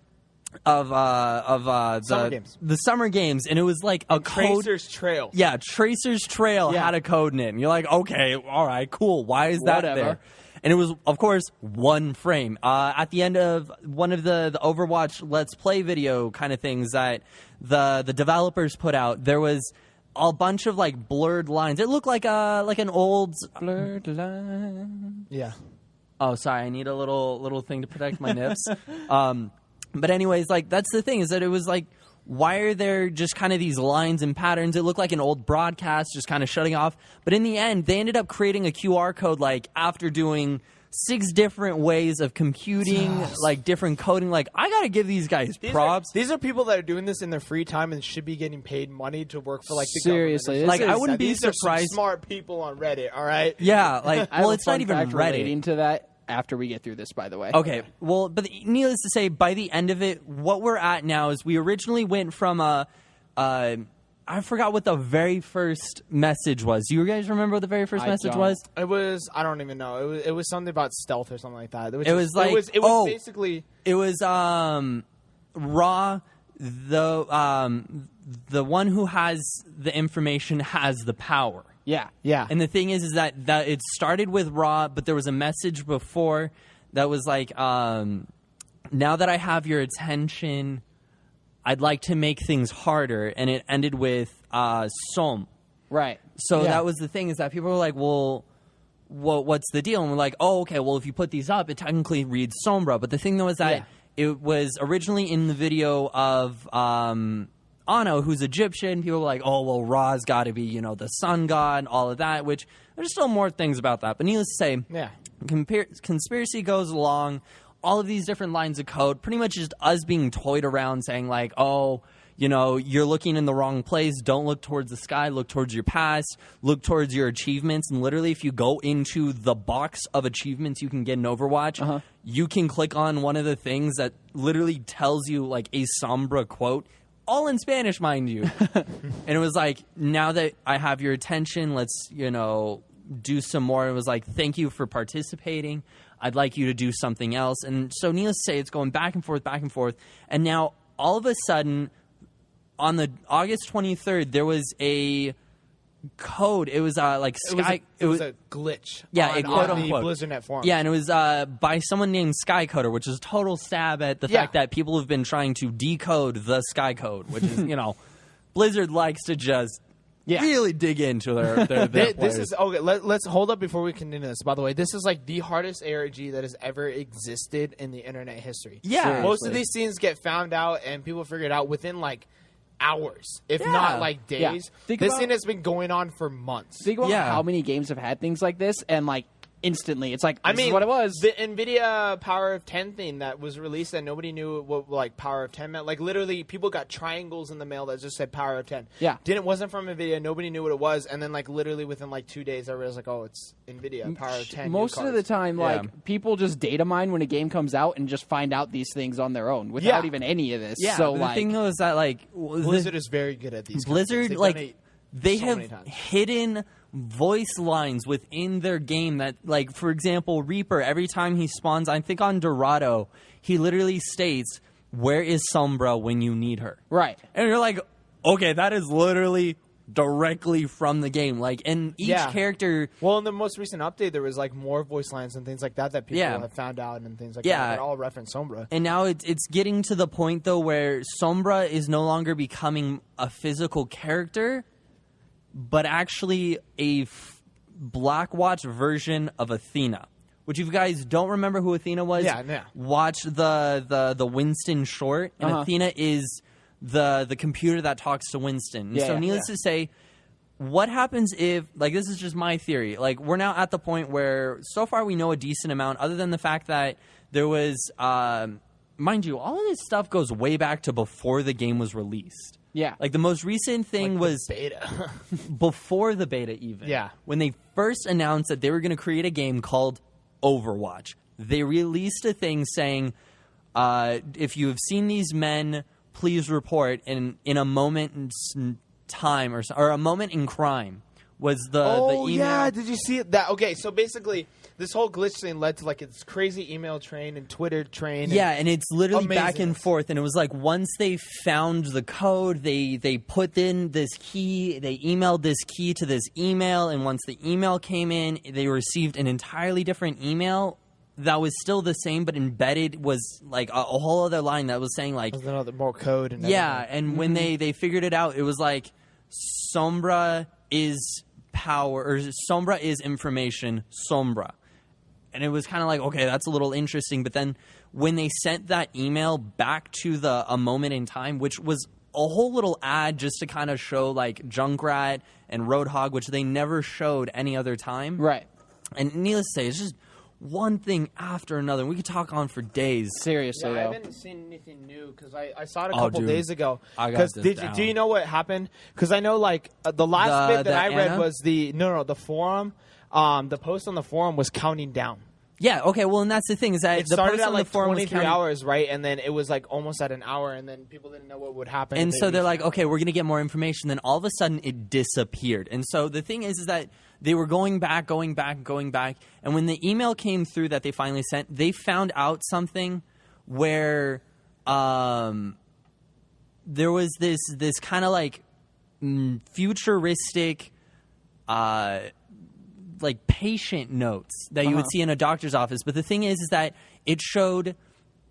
of the Summer Games, and it was like a code. Tracer's Trail. Yeah, Tracer's Trail had a code in it. And you're like, okay, all right, cool. Why is that there? And it was, of course, 1 frame. At the end of one of the Overwatch Let's Play video kind of things that the developers put out, there was a bunch of like blurred lines. It looked like an old Blurred line. Yeah. Oh, sorry, I need a little thing to protect my nips. But anyways, like that's the thing is that it was like why are there just kind of these lines and patterns? It looked like an old broadcast just kind of shutting off. But in the end, they ended up creating a QR code, like, after doing 6 different ways of computing, like, different coding. Like, I got to give these guys props. These are people that are doing this in their free time and should be getting paid money to work for, like, the Seriously, government. this Like, is- I wouldn't be These are some surprised. smart people on Reddit, all right? Yeah, like, I have well, a it's not fun even fact relating Reddit. to that after we get through this, by the way. Okay, well, but needless to say, by the end of it, what we're at now is we originally went from I forgot what the very first message was. Do you guys remember what the very first I message don't. was? It was, I don't even know. It was something about stealth or something like that. It was like, it was basically... It was Raw, the one who has the information has the power. Yeah. Yeah. And the thing is that it started with Raw, but there was a message before that was like, now that I have your attention, I'd like to make things harder. And it ended with Som. Right. So Yeah. that was the thing, is that people were like, well, what's the deal? And we're like, oh, okay, well, if you put these up, it technically reads Sombra. But the thing, though, is that it was originally in the video of Anno, who's Egyptian. People were like, oh, well, Ra's got to be, the sun god, all of that, which there's still more things about that. But needless to say, Yeah. conspiracy goes along, all of these different lines of code, pretty much just us being toyed around saying like, oh, you're looking in the wrong place. Don't look towards the sky. Look towards your past. Look towards your achievements. And literally, if you go into the box of achievements you can get in Overwatch, you can click on one of the things that literally tells you like a Sombra quote, all in Spanish, mind you. And it was like, now that I have your attention, let's, do some more. It was like, thank you for participating. I'd like you to do something else. And so needless to say, it's going back and forth, back and forth. And now all of a sudden, on the August 23rd, there was a code. It was like Sky. It was a glitch. Yeah, on, a quote on the unquote BlizzardNet forum. Yeah, and it was by someone named Skycoder, which is a total stab at the fact that people have been trying to decode the Sky Code, which is Blizzard likes to just really dig into their This players. is okay. Let's hold up before we continue this. By the way, this is like the hardest ARG that has ever existed in the internet history. Yeah. Seriously. Most of these things get found out and people figure it out within like hours, if Yeah. not like days. Yeah. Think This about- thing has been going on for months. Think about Yeah. how many games have had things like this, and like instantly, it's like, I this mean, is what it was. The NVIDIA Power of 10 thing that was released that nobody knew what like Power of 10 meant. Like literally, people got triangles in the mail that just said Power of 10. Yeah. wasn't from NVIDIA. Nobody knew what it was, and then like literally within like 2 days, everybody was like, "Oh, it's NVIDIA Power of 10." Most new of the cards. time, like people just data mine when a game comes out and just find out these things on their own without Yeah. even any of this. Yeah, so but like, the thing though is that like Blizzard is very good at these. Blizzard, They've like, done it they so have many times. hidden voice lines within their game that, like, for example, Reaper, every time he spawns, I think on Dorado, he literally states, "Where is Sombra when you need her?" right? And you're like, okay, that is literally directly from the game. Like, and each Yeah. character... Well, in the most recent update, there was like more voice lines and things like that people Yeah. have found out and things like Yeah. that. That all reference Sombra. And now it's getting to the point, though, where Sombra is no longer becoming a physical character, but actually a Blackwatch version of Athena. Which, if you guys don't remember who Athena was, Yeah. watch the Winston short. And Athena is the computer that talks to Winston. And Yeah, so yeah. needless to say, what happens if, like, this is just my theory, like, we're now at the point where so far we know a decent amount, other than the fact that there was, mind you, all of this stuff goes way back to before the game was released. Yeah. Like, the most recent thing was beta. before the beta even. Yeah. When they first announced that they were going to create a game called Overwatch, they released a thing saying, if you have seen these men, please report in a moment in time or a moment in crime was the email. yeah, did you see it? That okay? So basically, this whole glitch thing led to like this crazy email train and Twitter train. Yeah, and it's literally back and Amazing. forth. And it was like once they found the code, they put in this key, they emailed this key to this email, and once the email came in, they received an entirely different email that was still the same, but embedded was like a whole other line that was saying like, There's another more code and yeah. everything. And when they figured it out, it was like Sombra is power, or Sombra is information, Sombra. And it was kind of like, okay, that's a little interesting. But then when they sent that email back to a moment in time, which was whole little ad just to kind of show like Junkrat and Roadhog, which they never showed any other time. Right. And needless to say, it's just one thing after another. We could talk on for days. Seriously, Yeah, I though. haven't seen anything new because I saw it a Oh, couple dude. days ago. I got this do down. you know what happened? Because I know like the last bit that I read Anna? was the forum. The post on the forum was counting down. Yeah, okay, well, and that's the thing is that It the started post at on the like forum was 23 counting- hours, right? And then it was like almost at an hour, and then people didn't know what would happen. And if so they're reached like, out. okay, we're going to get more information. Then all of a sudden it disappeared. And so the thing is that they were going back. And when the email came through that they finally sent, they found out something where there was this kind of like futuristic like patient notes that you would see in a doctor's office. But the thing is that it showed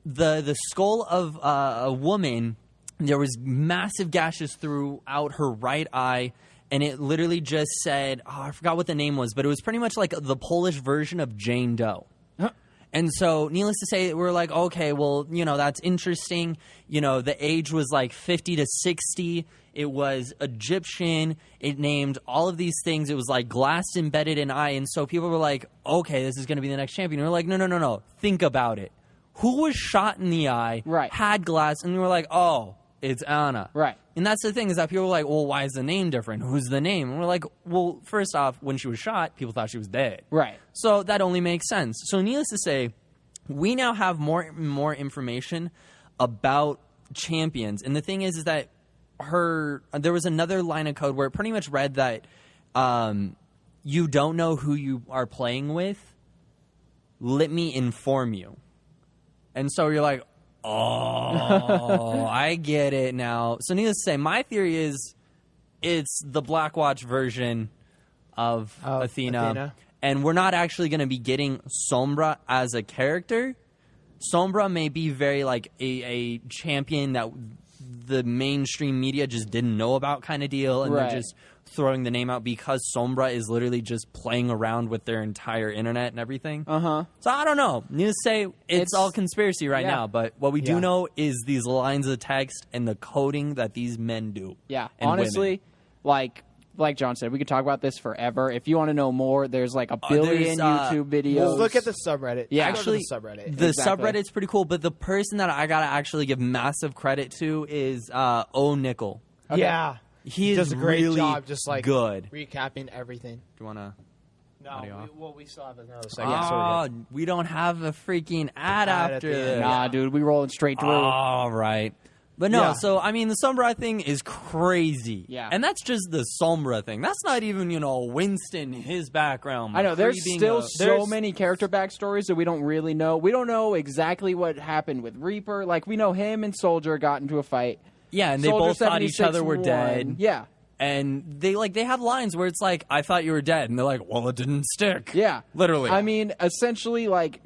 the skull of a woman. There was massive gashes throughout her right eye, and it literally just said, I forgot what the name was, but it was pretty much like the Polish version of Jane Doe. And so, needless to say, we're like, okay, well, that's interesting. The age was like 50 to 60. It was Egyptian. It named all of these things. It was like glass embedded in eye. And so people were like, okay, this is going to be the next champion. And we're like, no. Think about it. Who was shot in the eye, Right. had glass, and we were like, oh, it's Anna. Right. And that's the thing is that people were like, well, why is the name different? Who's the name? And we're like, well, first off, when she was shot, people thought she was dead. Right. So that only makes sense. So needless to say, we now have more and more information about champions. And the thing is that there was another line of code where it pretty much read that you don't know who you are playing with. Let me inform you. And so you're like, oh, I get it now. So needless to say, my theory is it's the Blackwatch version of Athena. And we're not actually going to be getting Sombra as a character. Sombra may be very like a champion that the mainstream media just didn't know about kind of deal. And Right. they're just throwing the name out because Sombra is literally just playing around with their entire internet and everything. Uh-huh. So I don't know. Needless to say, it's all conspiracy right yeah. now. But what we do Yeah. know is these lines of text and the coding that these men do. Yeah. and Honestly, women. like John said, we could talk about this forever. If you want to know more, there's like a billion YouTube videos. Well, look at the subreddit. Yeah. Actually, Actually, the subreddit. the Exactly. subreddit's pretty cool. But the person that I gotta actually give massive credit to is O Nickel. Yeah, He does is a great really job, just like good. recapping everything. Do you wanna? No, Audio off? we still have another second. so we're Oh, good. we don't have a freaking ad Ad at after the end. this. Nah, dude, we rolling straight through. All right. But no, Yeah. so I mean, the Sombra thing is crazy. Yeah. And that's just the Sombra thing. That's not even, Winston, his background. I know there's McCree being still a- so there's- many character backstories that we don't really know. We don't know exactly what happened with Reaper. Like we know him and Soldier got into a fight. Yeah, and they Soldier both thought each other were 76 dead. won. Yeah. And they have lines where it's like, I thought you were dead. And they're like, well, it didn't stick. Yeah. Literally. I mean, essentially, like,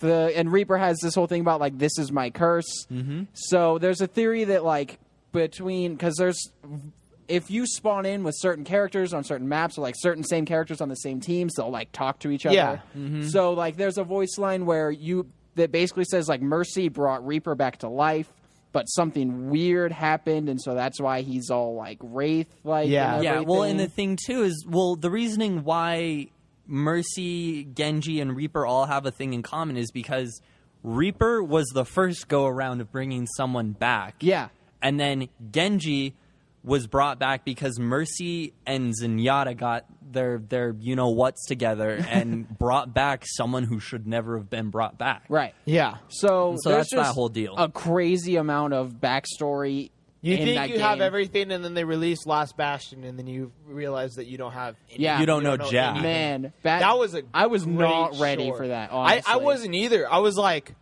and Reaper has this whole thing about, like, this is my curse. Mm-hmm. So there's a theory that, like, because if you spawn in with certain characters on certain maps or, like, certain same characters on the same teams, they'll, like, talk to each other. Yeah. Mm-hmm. So, like, there's a voice line that basically says, like, Mercy brought Reaper back to life. But something weird happened, and so that's why he's all like wraith-like. Yeah. and Yeah, well, and the everything. thing, too, is, the reasoning why Mercy, Genji, and Reaper all have a thing in common is because Reaper was the first go-around of bringing someone back. Yeah. And then Genji was brought back because Mercy and Zenyatta got their you-know-whats together and brought back someone who should never have been brought back. Right. Yeah. So So there's that's that just whole deal. A crazy amount of backstory. You in think that you have game. everything, and then they release Last Bastion, and then you realize that you don't have. Any, Yeah. You don't know jack. anything. Man, That was I was great not ready short. for that. I Honestly. wasn't either. I was like,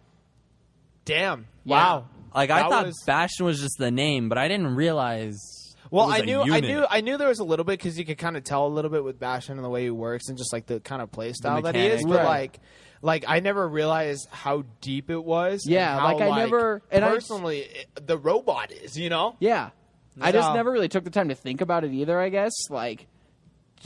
damn, Yeah. wow. Like, I That thought was- Bastion was just the name, but I didn't realize. Well, it was I a knew unit. there was a little bit because you could kind of tell a little bit with Bastion and the way he works and just like the kind of play style that he is. mechanics. But Right. like I never realized how deep it was. and Yeah, how, like, I never- and I- personally the robot is. Yeah. I just So- never really took the time to think about it either, I guess. Like,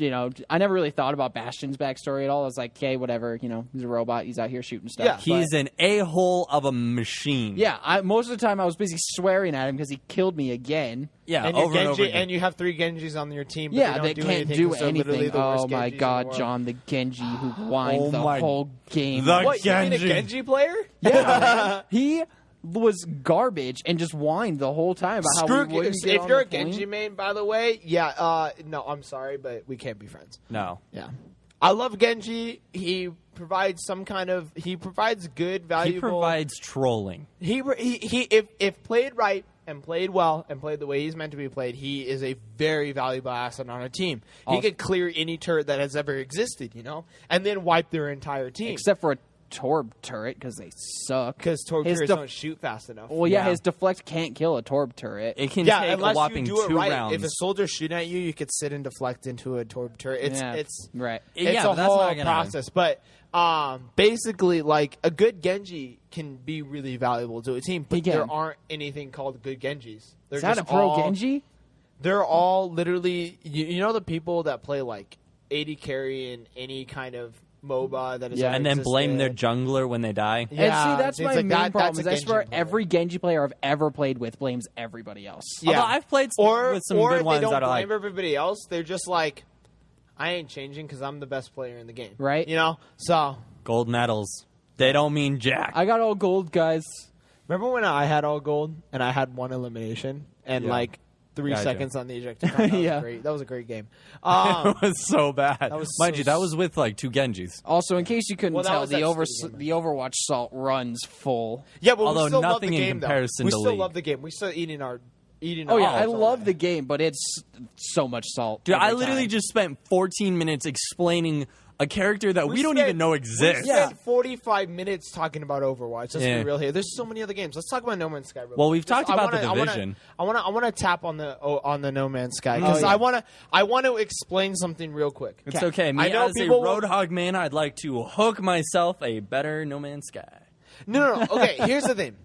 I never really thought about Bastion's backstory at all. I was like, okay, whatever. He's a robot. He's out here shooting stuff. Yeah. He's an a-hole of a machine. Yeah, most of the time I was busy swearing at him because he killed me again. Yeah, and over Genji, and over again. and you have 3 Genjis on your team. But Yeah, they they don't can't do do 'cause they're literally anything. the worst Oh my Genjis in God, the world. John, the Genji who whined the my- whole game. The What, you mean a Genji. Genji player? Yeah, he was garbage and just whined the whole time about Screw how we wouldn't get if on you're a the plane. Genji main, by the way, yeah, no, I'm sorry, but we can't be friends. No. Yeah, I love Genji. He provides good, valuable. He provides trolling. If played right and played well and played the way he's meant to be played, he is a very valuable asset on a team. He could clear any turret that has ever existed, and then wipe their entire team. Except for a Torb turret because they suck. Because Torb His turrets def- don't shoot fast enough. Well, yeah, Yeah. his deflect can't kill a Torb turret. It can Yeah, take a unless whopping you do it 2 right. rounds. If a soldier's shooting at you, you could sit and deflect into a Torb turret. It's right. it's Yeah, a but that's whole not gonna process. But basically, like a good Genji can be really valuable to a team. But He can. there aren't anything called good Genjis. They're Is that a just pro all- Genji? They're all literally. You know the people that play like 80 carry in any kind of MOBA that is Yeah. and then blame their existed. jungler when they die. Yeah, And see, that's it's my like main that- problem. that's Is a I Genji swear player. every Genji player I've ever played with blames everybody else. Yeah. Although I've played with some or good if ones they don't that are blame like, everybody else. They're just like, I ain't changing because I'm the best player in the game. Right. So gold medals. They don't mean jack. I got all gold, guys. remember when I had all gold and I had 1 elimination and Yeah. like 3 Gotcha. seconds on the ejector count? That was Yeah. great. That was a great game. It was so bad. was Mind so you, that was with like 2 Genjis. Also, in case you couldn't Well, that tell, was the that the stupid game. Overwatch salt runs full. Yeah, but Although we still love nothing the in game, comparison though. We to still League. love the game. We still eating our Oh yeah, I it's all love right. the game, but it's so much salt. Dude, I every literally time. just spent 14 minutes explaining a character that we don't spent- even know exists. We spent 45 minutes talking about Overwatch. Let's Yeah. be real here. There's so many other games. Let's talk about No Man's Sky. Real Well, quick. we've talked I about wanna- The I wanna- Division. I want to tap on the No Man's Sky because yeah. I want to explain something real quick. It's okay. Me I know as a people will- Roadhog man, I'd like to hook myself a better No Man's Sky. No. Okay, here's the thing.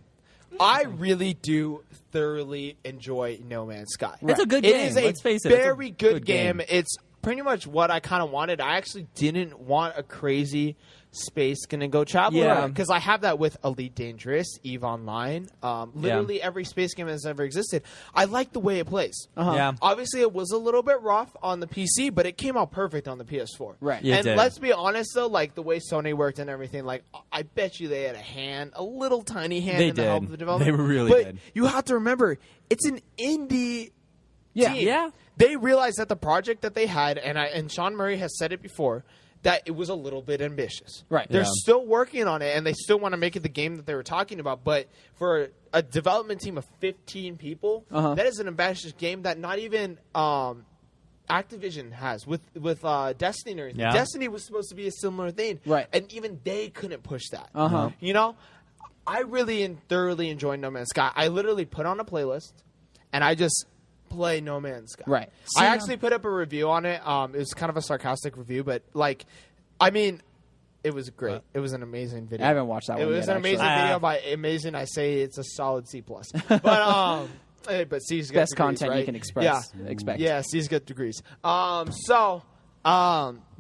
I really do thoroughly enjoy No Man's Sky. It's a good It game. is a Let's face it, it's a very good good game. game. It's pretty much what I kind of wanted. I actually didn't want a crazy space gonna go travel Yeah. because I have that with Elite Dangerous, EVE Online, literally every space game that's ever existed. I like the way it plays. Yeah. Obviously, it was a little bit rough on the PC, but it came out perfect on the PS4. Right. Yeah, it and did. let's be honest, though, like the way Sony worked and everything, like I bet you they had a little tiny hand They in the help did. of the development. They really but did. you have to remember, it's an indie Yeah. team. Yeah. They realized that the project that they had, and Sean Murray has said it before, that it was a little bit ambitious. Right. They're Yeah. still working on it, and they still want to make it the game that they were talking about. But for a development team of 15 people, that is an ambitious game that not even Activision has with Destiny and everything. Yeah. Destiny was supposed to be a similar thing, Right. And even they couldn't push that. Uh-huh. You know, I really and thoroughly enjoy No Man's Sky. I literally put on a playlist, and I just play No Man's Sky. Right. I actually put up a review on it. It was kind of a sarcastic review, but like, I mean, it was great. It was an amazing video. I haven't watched that It one was yet, an amazing actually. video. By amazing, I say it's a solid C+. But but C's got Best degrees, content right? you can expect. Yeah, C's got degrees.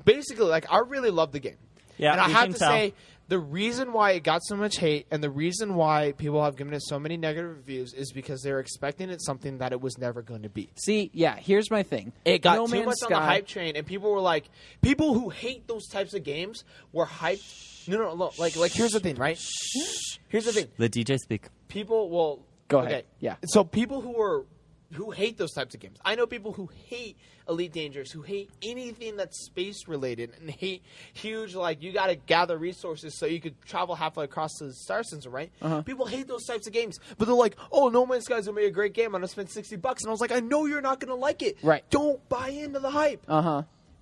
Basically, like, I really love the game. Yeah, and I we have can to tell. say, the reason why it got so much hate and the reason why people have given it so many negative reviews is because they're expecting it something that it was never going to be. See, yeah, here's my thing. It got No too Man's much on the Sky- hype train, and people were like, people who hate those types of games were hyped. No, look, like here's the thing, right? Here's the thing. Let DJ speak. People will Go ahead. Okay. Yeah. So people who hate those types of games. I know people who hate Elite Dangerous, who hate anything that's space related, and hate huge, like, you got to gather resources so you could travel halfway across the star system, right? People hate those types of games, but they're like, "Oh, No Man's Sky's gonna be a great game. I'm gonna spend $60," and I was like, "I know you're not gonna like it. Right. Don't buy into the hype."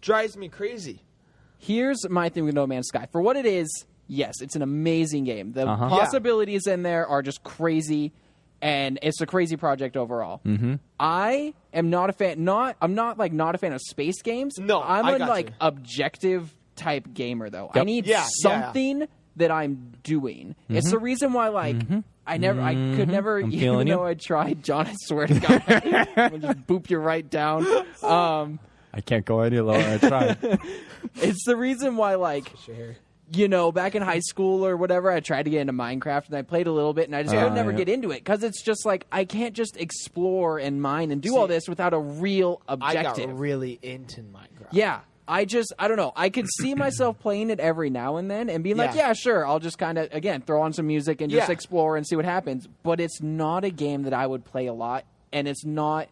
Drives me crazy. Here's my thing with No Man's Sky. For what it is, yes, it's an amazing game. The Uh-huh. possibilities in there are just crazy, and it's a crazy project overall. Mm-hmm. I am not a fan. I'm not a fan of space games. No, I'm I a got like you. objective type gamer though. I need Yeah, something that I'm doing. It's the reason why I could never, I'm even feeling you. though I tried, John. I swear to God, I'm gonna just boop you right down. I can't go any lower. I tried. It's the reason why, like, Sure. you know, back in high school or whatever, I tried to get into Minecraft and I played a little bit and I just could never get into it because it's just like I can't just explore and mine and do all this without a real objective. I got really into Minecraft. Yeah. I don't know. I could see myself playing it every now and then and being like, Yeah. yeah, sure. I'll just kind of, again, throw on some music and just Yeah. explore and see what happens. But it's not a game that I would play a lot. And it's not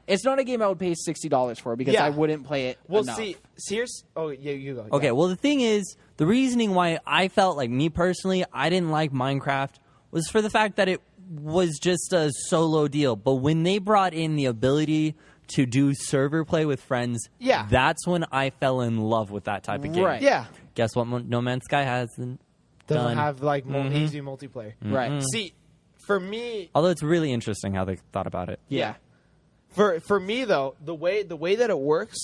a game I would pay $60 for because Yeah. I wouldn't play it Well, enough. see, here's... Oh, yeah, you go. Okay, well, the thing is, the reasoning why I felt like, me personally, I didn't like Minecraft was for the fact that it was just a solo deal. But when they brought in the ability to do server play with friends, Yeah. that's when I fell in love with that type of game. Right. Yeah. Guess what No Man's Sky hasn't Doesn't done? have, like, easy multiplayer. Right. See, for me... Although it's really interesting how they thought about it. Yeah. For me though, the way that it works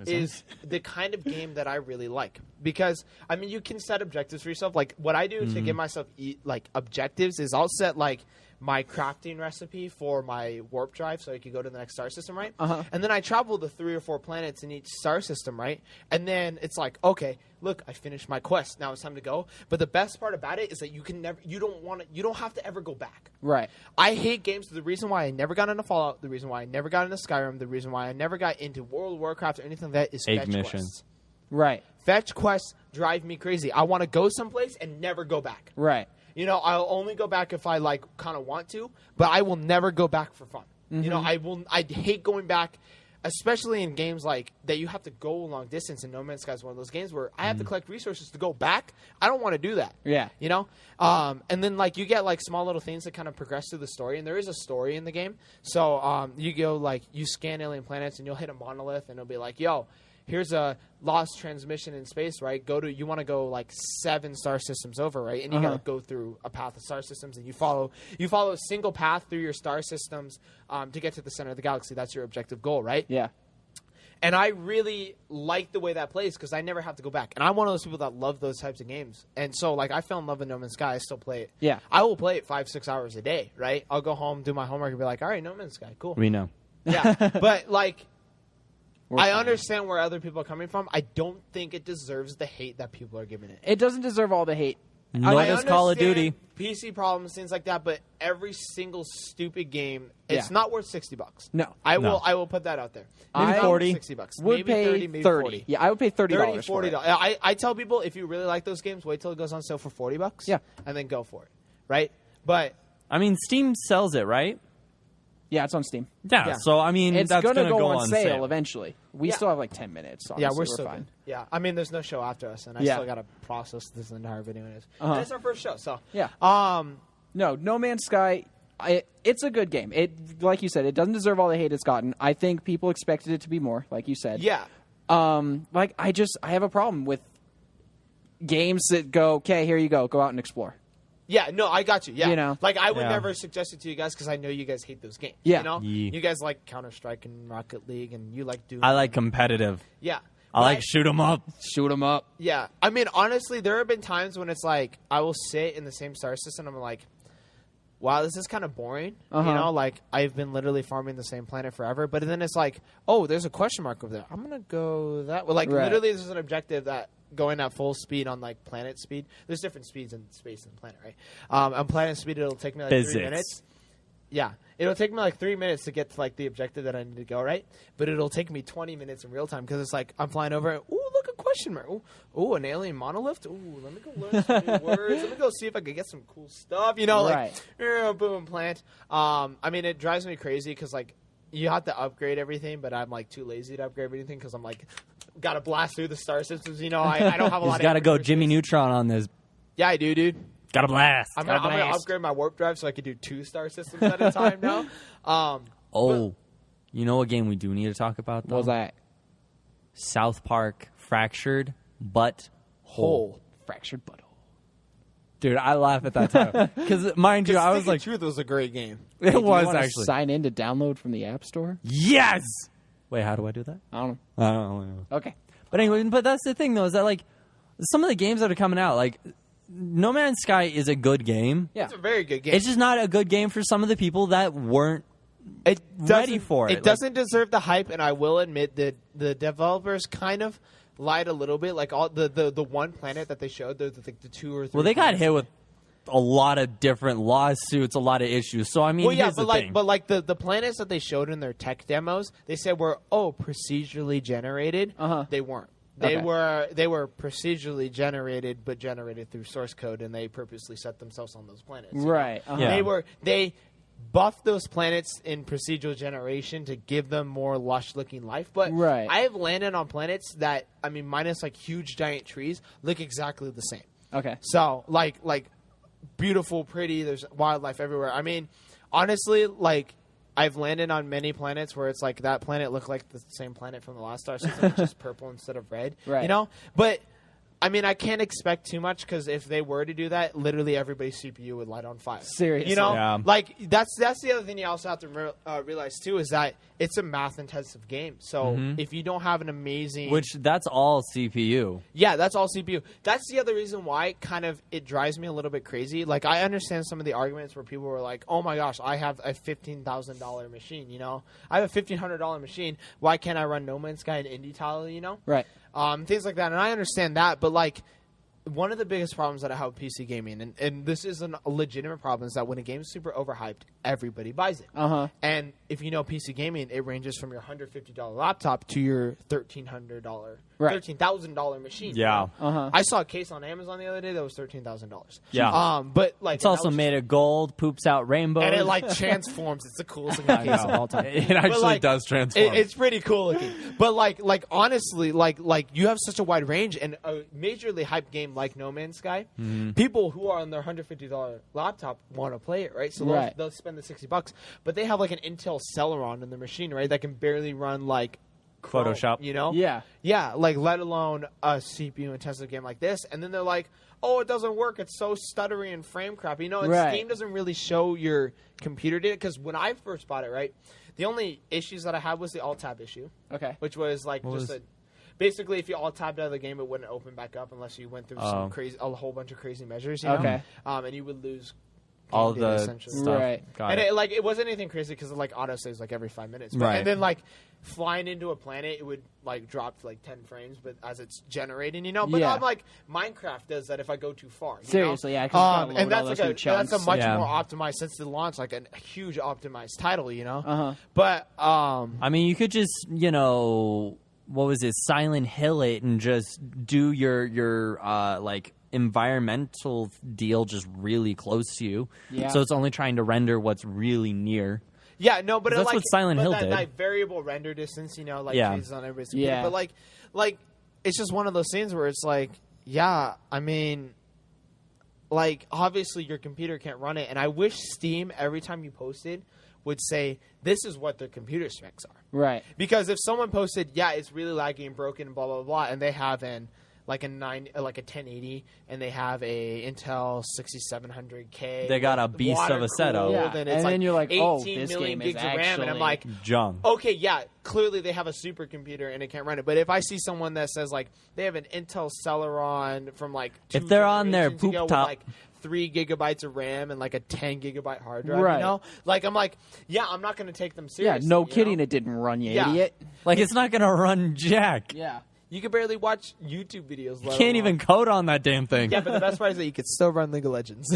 is the kind of game that I really like because I mean you can set objectives for yourself. Like what I do to give myself like objectives is I'll set like my crafting recipe for my warp drive so I can go to the next star system, right? And then I travel to 3 or 4 planets in each star system, right? And then it's like, okay, look, I finished my quest. Now it's time to go. But the best part about it is that you don't have to ever go back. Right. I hate games. The reason why I never got into Fallout, the reason why I never got into Skyrim, the reason why I never got into World of Warcraft or anything like that is Egg fetch missions. quests. Right. Fetch quests drive me crazy. I want to go someplace and never go back. Right. You know, I'll only go back if I like kind of want to, but I will never go back for fun. You know, I hate going back, especially in games like that you have to go a long distance. And No Man's Sky is one of those games where I have to collect resources to go back. I don't want to do that. Yeah. You know? And then like you get like small little things that kind of progress through the story, and there is a story in the game. So you go like you scan alien planets and you'll hit a monolith and it'll be like, yo, here's a lost transmission in space, right? You want to go like 7 star systems over, right? And you got to go through a path of star systems, and you follow a single path through your star systems to get to the center of the galaxy. That's your objective goal, right? Yeah. And I really like the way that plays because I never have to go back. And I'm one of those people that love those types of games. And so, like, I fell in love with No Man's Sky. I still play it. Yeah. I will play it 5-6 hours a day, right? I'll go home, do my homework, and be like, all right, No Man's Sky, cool. We know. Yeah. But, like... I fine. understand where other people are coming from. I don't think it deserves the hate that people are giving it. It doesn't deserve all the hate. No, I it's Call of understand Duty. PC problems, things like that, but every single stupid game, it's Yeah. not worth $60. No. I No. will put that out there. Maybe It's not 40. worth $60. Would maybe pay 30, maybe 30. 40. Yeah, I would pay $30 $30, for it. $40. I tell people if you really like those games, wait till it goes on sale for $40. Yeah. And then go for it. Right? But I mean, Steam sells it, right? Yeah, it's on Steam. Yeah. Yeah. So I mean, It's that's gonna gonna go on on sale eventually. We Yeah. still have like 10 minutes. yeah, Honestly. we're still fine. good. Yeah. I mean, there's no show after us, and I Yeah. still got to process this entire video. Uh-huh. And it's our first show, so. Yeah. No, No Man's Sky. It's a good game. It, like you said, it doesn't deserve all the hate it's gotten. I think people expected it to be more, like you said. Yeah. Like I have a problem with games that go, okay, here you go out and explore. Yeah, no, I got you. Yeah, You know? like I would Yeah. never suggest it to you guys because I know you guys hate those games. Yeah. you know, Yeah. you guys like Counter Strike and Rocket League, and you like Doom. I like competitive. Yeah, I like shoot 'em up. Shoot 'em up. Yeah, I mean, honestly, there have been times when it's like I will sit in the same star system. I'm like, wow, this is kind of boring. Uh-huh. You know, like I've been literally farming the same planet forever. But then it's like, oh, there's a question mark over there. I'm gonna go that way. Like Right. literally, there's an objective that going at full speed on like planet speed. There's different speeds in space and planet, right? On planet speed, it'll take me like 3 Physics. minutes. Yeah, it'll take me like 3 minutes to get to like the objective that I need to go, right? But it'll take me 20 minutes in real time because it's like I'm flying over it. Ooh, look, a question mark. Ooh, an alien monolith. Ooh, let me go learn some new words. Let me go see if I can get some cool stuff. You know, Right. like boom, plant. I mean, it drives me crazy because like you have to upgrade everything, but I'm like too lazy to upgrade everything because I'm like got to blast through the star systems. You know, I don't have a lot. He's of got to go inventory Jimmy space. Neutron on this. Yeah, I do, dude. Got to blast. I'm gonna upgrade my warp drive so I can do 2 star systems at a time now. Oh, you know what game we do need to talk about, though? What was that? South Park Fractured But Whole. Fractured butthole. Dude, I laugh at that time. Because, mind you, I was like, Truth was a great game. it Do you was wanna actually. sign in to download from the App Store? Yes! Wait, how do I do that? I don't I don't know. know. Okay. But anyway, but that's the thing, though, is that, like, some of the games that are coming out, like, No Man's Sky is a good game. Yeah. It's a very good game. It's just not a good game for some of the people that weren't ready for it. It doesn't deserve the hype, and I will admit that the developers kind of lied a little bit. Like all the one planet that they showed, the 2 or 3. Well, they got hit with a lot of different lawsuits, a lot of issues. So I mean, well, yeah, here's but the like, thing. but like the planets that they showed in their tech demos, they said were procedurally generated. They weren't. They were procedurally generated, but generated through source code, and they purposely set themselves on those planets. Right. Yeah. They buffed those planets in procedural generation to give them more lush-looking life. But Right. I have landed on planets that, I mean, minus like huge giant trees, look exactly the same. Okay. So like beautiful, pretty. There's wildlife everywhere. I mean, honestly, like. I've landed on many planets where it's like that planet looked like the same planet from the last star system, just purple instead of red. Right. You know? But, I mean, I can't expect too much because if they were to do that, literally everybody's CPU would light on fire. Seriously. You know? Yeah. Like, that's the other thing you also have to realize, too, is that it's a math-intensive game. So if you don't have an amazing... Which that's all CPU. Yeah, that's all CPU. That's the other reason why kind of it drives me a little bit crazy. Like, I understand some of the arguments where people were like, oh my gosh, I have a $15,000 machine, you know? I have a $1,500 machine. Why can't I run No Man's Sky and Indie Title, you know? Right. Things like that. And I understand that, but like... One of the biggest problems that I have with PC gaming, and this is a legitimate problem, is that when a game is super overhyped, everybody buys it. And if you know PC gaming, it ranges from your $150 laptop to your $1,300, $13,000 machine. Yeah. I saw a case on Amazon the other day that was $13,000. Yeah. But like It's also made of gold, poops out rainbows. and it like transforms. It's the coolest looking case of all time. It actually like, does transform. It's pretty cool looking. But like honestly, like you have such a wide range, and a majorly hyped game like No Man's Sky, people who are on their $150 laptop want to play it, right? So they'll spend the $60, but they have like an Intel Celeron in their machine, right? That can barely run like Chrome, Photoshop. you know? Yeah. Like let alone a CPU intensive game like this, and then they're like, oh, it doesn't work. It's so stuttery and frame crappy. You know, and Right. Steam doesn't really show your computer data, because when I first bought it, right, the only issues that I had was the alt-tab issue. Okay. Which was like basically, if you alt-tabbed out of the game, it wouldn't open back up unless you went through a whole bunch of crazy measures, you know? Okay. And you would lose all game data, the essentially. stuff. Right. Got And it. it wasn't anything crazy because it like auto saves like every 5 minutes. But, Right. And then like flying into a planet, it would like drop to like 10 frames, but as it's generating, you know. But Yeah. I'm like, Minecraft does that if I go too far. You Seriously, know? yeah. 'Cause you gotta And load all that's those like new that's a chunks. much Yeah. more optimized since the launch, like a huge optimized title, you know. Uh-huh. But I mean, you could just, what was it, Silent Hill it and just do your like environmental deal just really close to you. Yeah. So it's only trying to render what's really near. yeah, no, but That's what Silent Hill did. That variable render distance, you know, like Yeah. changes on everybody's computer. Yeah. But like it's just one of those things where it's like, yeah, I mean, like obviously your computer can't run it, and I wish Steam every time you posted would say this is what their computer specs are. Right. Because if someone posted, yeah, it's really laggy and broken, blah blah blah, and they have a 1080, and they have a Intel 6700K, They got a beast of a setup. Yeah. and And it's then you're like, oh, 18 this million game is gigs of RAM, and I'm actually- like, Junk. okay, yeah, clearly they have a supercomputer and it can't run it. But if I see someone that says like they have an Intel Celeron from like If they're on their generations ago poop top- with like 3 gigabytes of RAM and like a 10 gigabyte hard drive, Right. you know, like I'm like, yeah, I'm not going to take them Yeah, seriously. no you kidding, know? it didn't run, you Yeah. idiot. Like, it's not going to run jack. Yeah. You can barely watch YouTube videos. You can't even code on that damn thing. Yeah, but the best part is that you could still run League of Legends.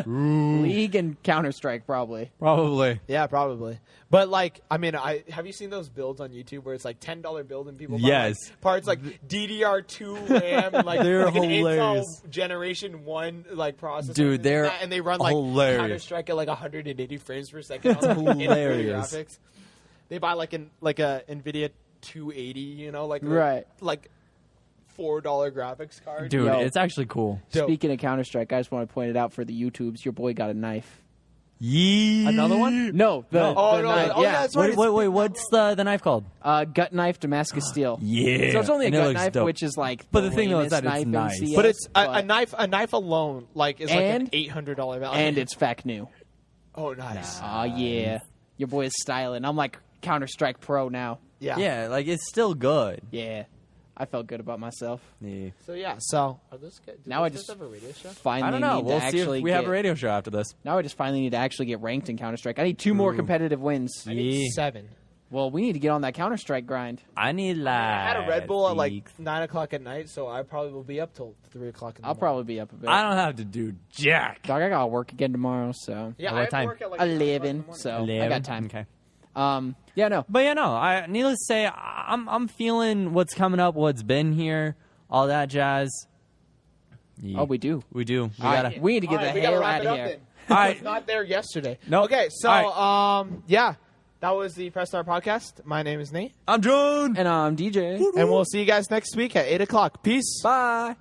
League and Counter-Strike, probably. Probably. Yeah, probably. But like, I mean, have you seen those builds on YouTube where it's like $10 build and people buy Yes. like, parts like DDR2 RAM, and, like They're like an hilarious. Intel Generation 1 like processor, Dude, they're and they run like hilarious. Counter Strike at like 180 frames per second. On hilarious. graphics. They buy like a Nvidia 280, you know, like Right. like $4 graphics card. Dude, Yo. it's actually cool. Dope. Speaking of Counter-Strike, I just want to point it out for the YouTubes. Your boy got a knife. Yee. Another one? No, the Oh, no, knife. oh, yeah. that's right. Wait, what's the knife called? Gut knife, Damascus steel. Yeah. So it's only a And it gut looks knife, dope. which is like But the thing, though, is lamest that it's knife in nice. CS, But it's a but- knife alone like is like an And- $800 value. and it's fact new. oh nice. Oh yeah, your boy is styling. I'm like Counter-Strike Pro now. Yeah. Yeah, like, it's still good. Yeah. I felt good about myself. Yeah. So yeah, so are those guys, Now I those just guys have a radio show? finally I don't know. need We'll to see if actually we have get- a radio show after this. Now I just finally need to actually get ranked in Counter-Strike. I need 2 more competitive wins. I need Yeah. 7. Well, we need to get on that Counter-Strike grind. I need like. I had a Red Bull at like 9 o'clock at night, so I probably will be up till 3 o'clock in the I'll morning. probably be up a bit. I don't have to do jack. Dog, I gotta work again tomorrow, so Yeah, At I what have to time? work at like 9 o'clock in the 11. morning. So I 11? got time. Okay. Yeah, no. But yeah, no. Needless to say, I'm feeling what's coming up, what's been here, all that jazz. Yeah. Oh, we do. We do. We All gotta. right, we need to get All right, the we gotta hell wrap out it of up here. then. All I right. was not there yesterday. Nope. Okay, so All yeah, that was the Press Start podcast. My name is Nate, I'm John. And I'm DJ. and we'll see you guys next week at 8 o'clock. Peace. Bye.